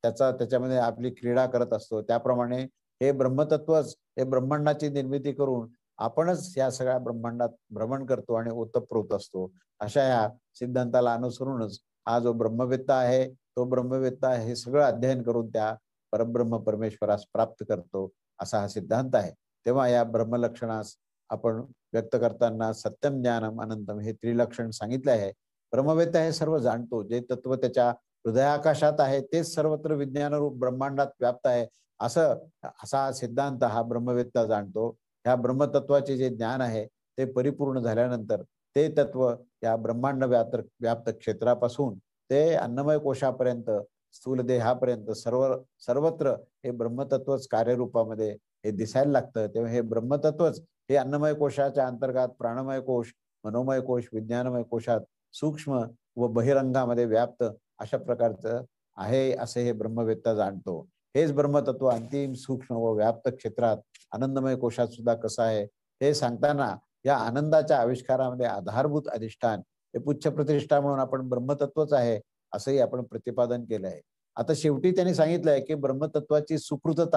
Speaker 1: त्याच्यामध्ये आपली क्रीडा करत असतो, त्याप्रमाणे हे ब्रह्मतत्वच हे ब्रह्मांडाची निर्मिती करून आपणच या सगळ्या ब्रह्मांडात भ्रमण करतो आणि ओतप्रोत असतो. अशा या सिद्धांताला अनुसरूनच हा जो ब्रह्मवेत्ता आहे तो ब्रह्मवेत्ता हे सगळं अध्ययन करून त्या परब्रह्म परमेश्वरास प्राप्त करतो असा हा सिद्धांत आहे. तेव्हा या ब्रह्मलक्षणास आपण व्यक्त करताना सत्यम ज्ञानम अनंतम हे त्रिलक्षण सांगितले आहे. ब्रह्मवेत्ता हे सर्व जाणतो, जे तत्व त्याच्या हृदयाकाशात आहे तेच सर्वत्र विज्ञानरूप ब्रह्मांडात व्याप्त आहे असा सिद्धांत हा ब्रह्मवेत्ता जाणतो. ह्या ब्रह्मतत्वाचे जे ज्ञान आहे ते परिपूर्ण झाल्यानंतर ते तत्व या ब्रह्मांड व्याप्त क्षेत्रापासून ते अन्नमय कोशापर्यंत स्थूल देहापर्यंत सर्वत्र हे ब्रह्मतत्वच कार्यरूपामध्ये हे दिसायला लागतं. तेव्हा हे ब्रह्मतत्वच हे अन्नमय कोशाच्या अंतर्गत प्राणमय कोश, मनोमय कोश, विज्ञानमय कोशात सूक्ष्म व बहिरंगामध्ये व्याप्त अशा प्रकारचं आहे असे हे ब्रह्मवेत्ता जाणतो. हेच ब्रह्मतत्व अंतिम सूक्ष्म व व्याप्त क्षेत्रात आनंदमय कोशात सुद्धा कसं आहे हे सांगताना या आनंदाच्या आविष्कारामध्ये आधारभूत अधिष्ठान हे पुच्छ प्रतिष्ठा म्हणून आपण ब्रह्मतत्वच आहे असंही आपण प्रतिपादन केलं आहे. आता शेवटी त्यांनी सांगितलंय की ब्रह्मतत्वाची सुकृत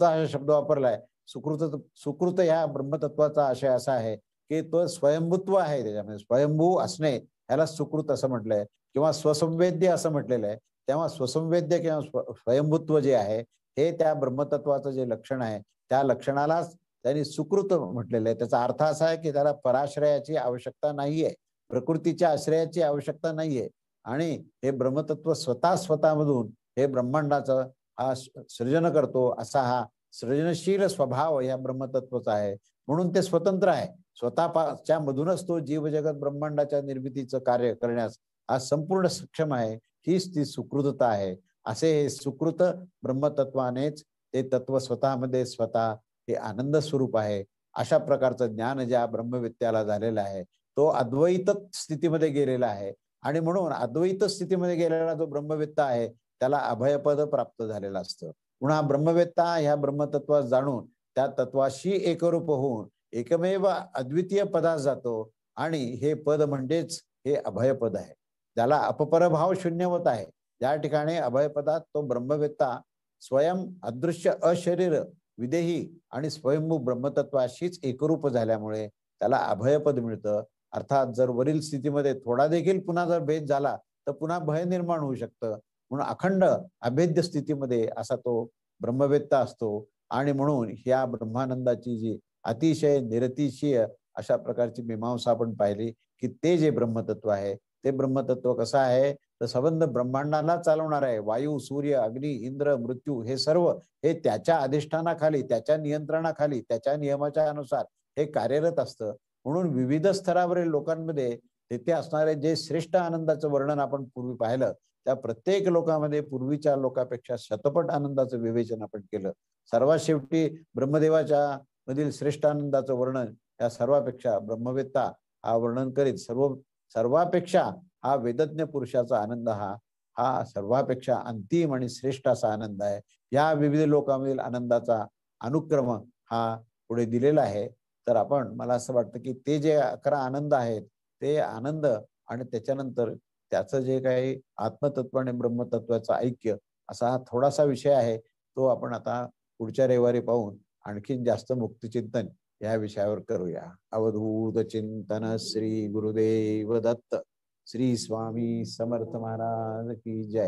Speaker 1: हा शब्द वापरलाय. सुकृत ह्या ब्रह्मतत्वाचा आशय असा आहे की तो स्वयंभूत्व आहे, त्याच्यामध्ये स्वयंभू असणे ह्याला सुकृत असं म्हटलंय किंवा स्वसंवेद्य असं म्हटलेलं आहे. तेव्हा स्वसंवेद्य किंवा स्वयंभूत्व जे आहे हे त्या ब्रह्मतत्वाचं जे लक्षण आहे त्या लक्षणालाच त्यांनी सुकृत म्हटलेलं आहे. त्याचा अर्थ असा आहे की त्याला पराश्रयाची आवश्यकता नाहीये, प्रकृतीच्या आश्रयाची आवश्यकता नाहीये आणि हे ब्रह्मतत्व स्वतःमधून हे ब्रह्मांडाचं हा सृजन करतो असा हा सृजनशील स्वभाव या ब्रह्मतत्वाचा आहे. म्हणून ते स्वतंत्र आहे. स्वतःच्या मधूनच तो जीव जगत ब्रह्मांडाच्या निर्मितीचं कार्य करण्यास हा संपूर्ण सक्षम आहे. हीच ती सुकृतता आहे. असे हे सुकृत ब्रह्मतत्वानेच ते तत्व स्वतःमध्ये स्वतः हे आनंद स्वरूप आहे. अशा प्रकारचं ज्ञान ज्या ब्रह्मविद्याला झालेलं आहे तो अद्वैत स्थितीमध्ये गेलेला आहे. आणि म्हणून अद्वैत स्थितीमध्ये गेलेला जो ब्रह्मवेत्ता आहे त्याला अभयपद प्राप्त झालेलं असतं. पुन्हा ब्रह्मवेत्ता ह्या ब्रह्मतत्वास जाणून त्या तत्वाशी एकरूप होऊन एकमेव अद्वितीय पदास जातो. आणि हे पद म्हणजेच हे अभयपद आहे, ज्याला अपपरभाव शून्यवत आहे. ज्या ठिकाणी अभयपदात तो ब्रह्मवेत्ता स्वयं अदृश्य अशरीर विदेही आणि स्वयंभू ब्रह्मतत्वाशीच एकरूप झाल्यामुळे त्याला अभयपद मिळतं. अर्थात जर वरील स्थितीमध्ये थोडा देखील पुन्हा जर भेद झाला तर पुन्हा भय निर्माण होऊ शकतं. म्हणून अखंड अभेद्य स्थितीमध्ये असा तो ब्रह्मवेत्ता असतो. आणि म्हणून ह्या ब्रह्मानंदाची जी अतिशय निरतिशय अशा प्रकारची मीमांसा आपण पाहिली की ते जे ब्रह्मतत्व आहे ते ब्रह्मतत्व कसं आहे तर संबंध ब्रह्मांडाला चालवणार आहे. वायू, सूर्य, अग्नी, इंद्र, मृत्यू हे सर्व हे त्याच्या अधिष्ठानाखाली, त्याच्या नियंत्रणाखाली, त्याच्या नियमाच्या अनुसार हे कार्यरत असतं. म्हणून विविध स्तरावरील लोकांमध्ये तेथे असणारे जे श्रेष्ठ आनंदाचं वर्णन आपण पूर्वी पाहिलं त्या प्रत्येक लोकांमध्ये पूर्वीच्या लोकांपेक्षा शतपट आनंदाचं विवेचन आपण केलं. सर्वात शेवटी ब्रह्मदेवाच्या मधील श्रेष्ठ आनंदाचं वर्णन या सर्वापेक्षा ब्रह्मवेत्ता हा वर्णन करीत सर्वापेक्षा हा वेदज्ञ पुरुषाचा आनंद हा सर्वापेक्षा अंतिम आणि श्रेष्ठ असा आनंद आहे. या विविध लोकांमधील आनंदाचा अनुक्रम हा पुढे दिलेला आहे. तर आपण मला असं वाटतं की ते जे 11 आनंद आहेत ते आनंद आणि त्याच्यानंतर त्याचं जे काही आत्मतत्व आणि ब्रह्मतत्वाचं ऐक्य असा हा थोडासा विषय आहे. तो आपण आता पुढच्या रविवारी पाहून आणखीन जास्त मुक्तिचिंतन या विषयावर करूया. अवधूत चिंतन श्री गुरुदेव दत्त. श्री स्वामी समर्थ महाराज की जय.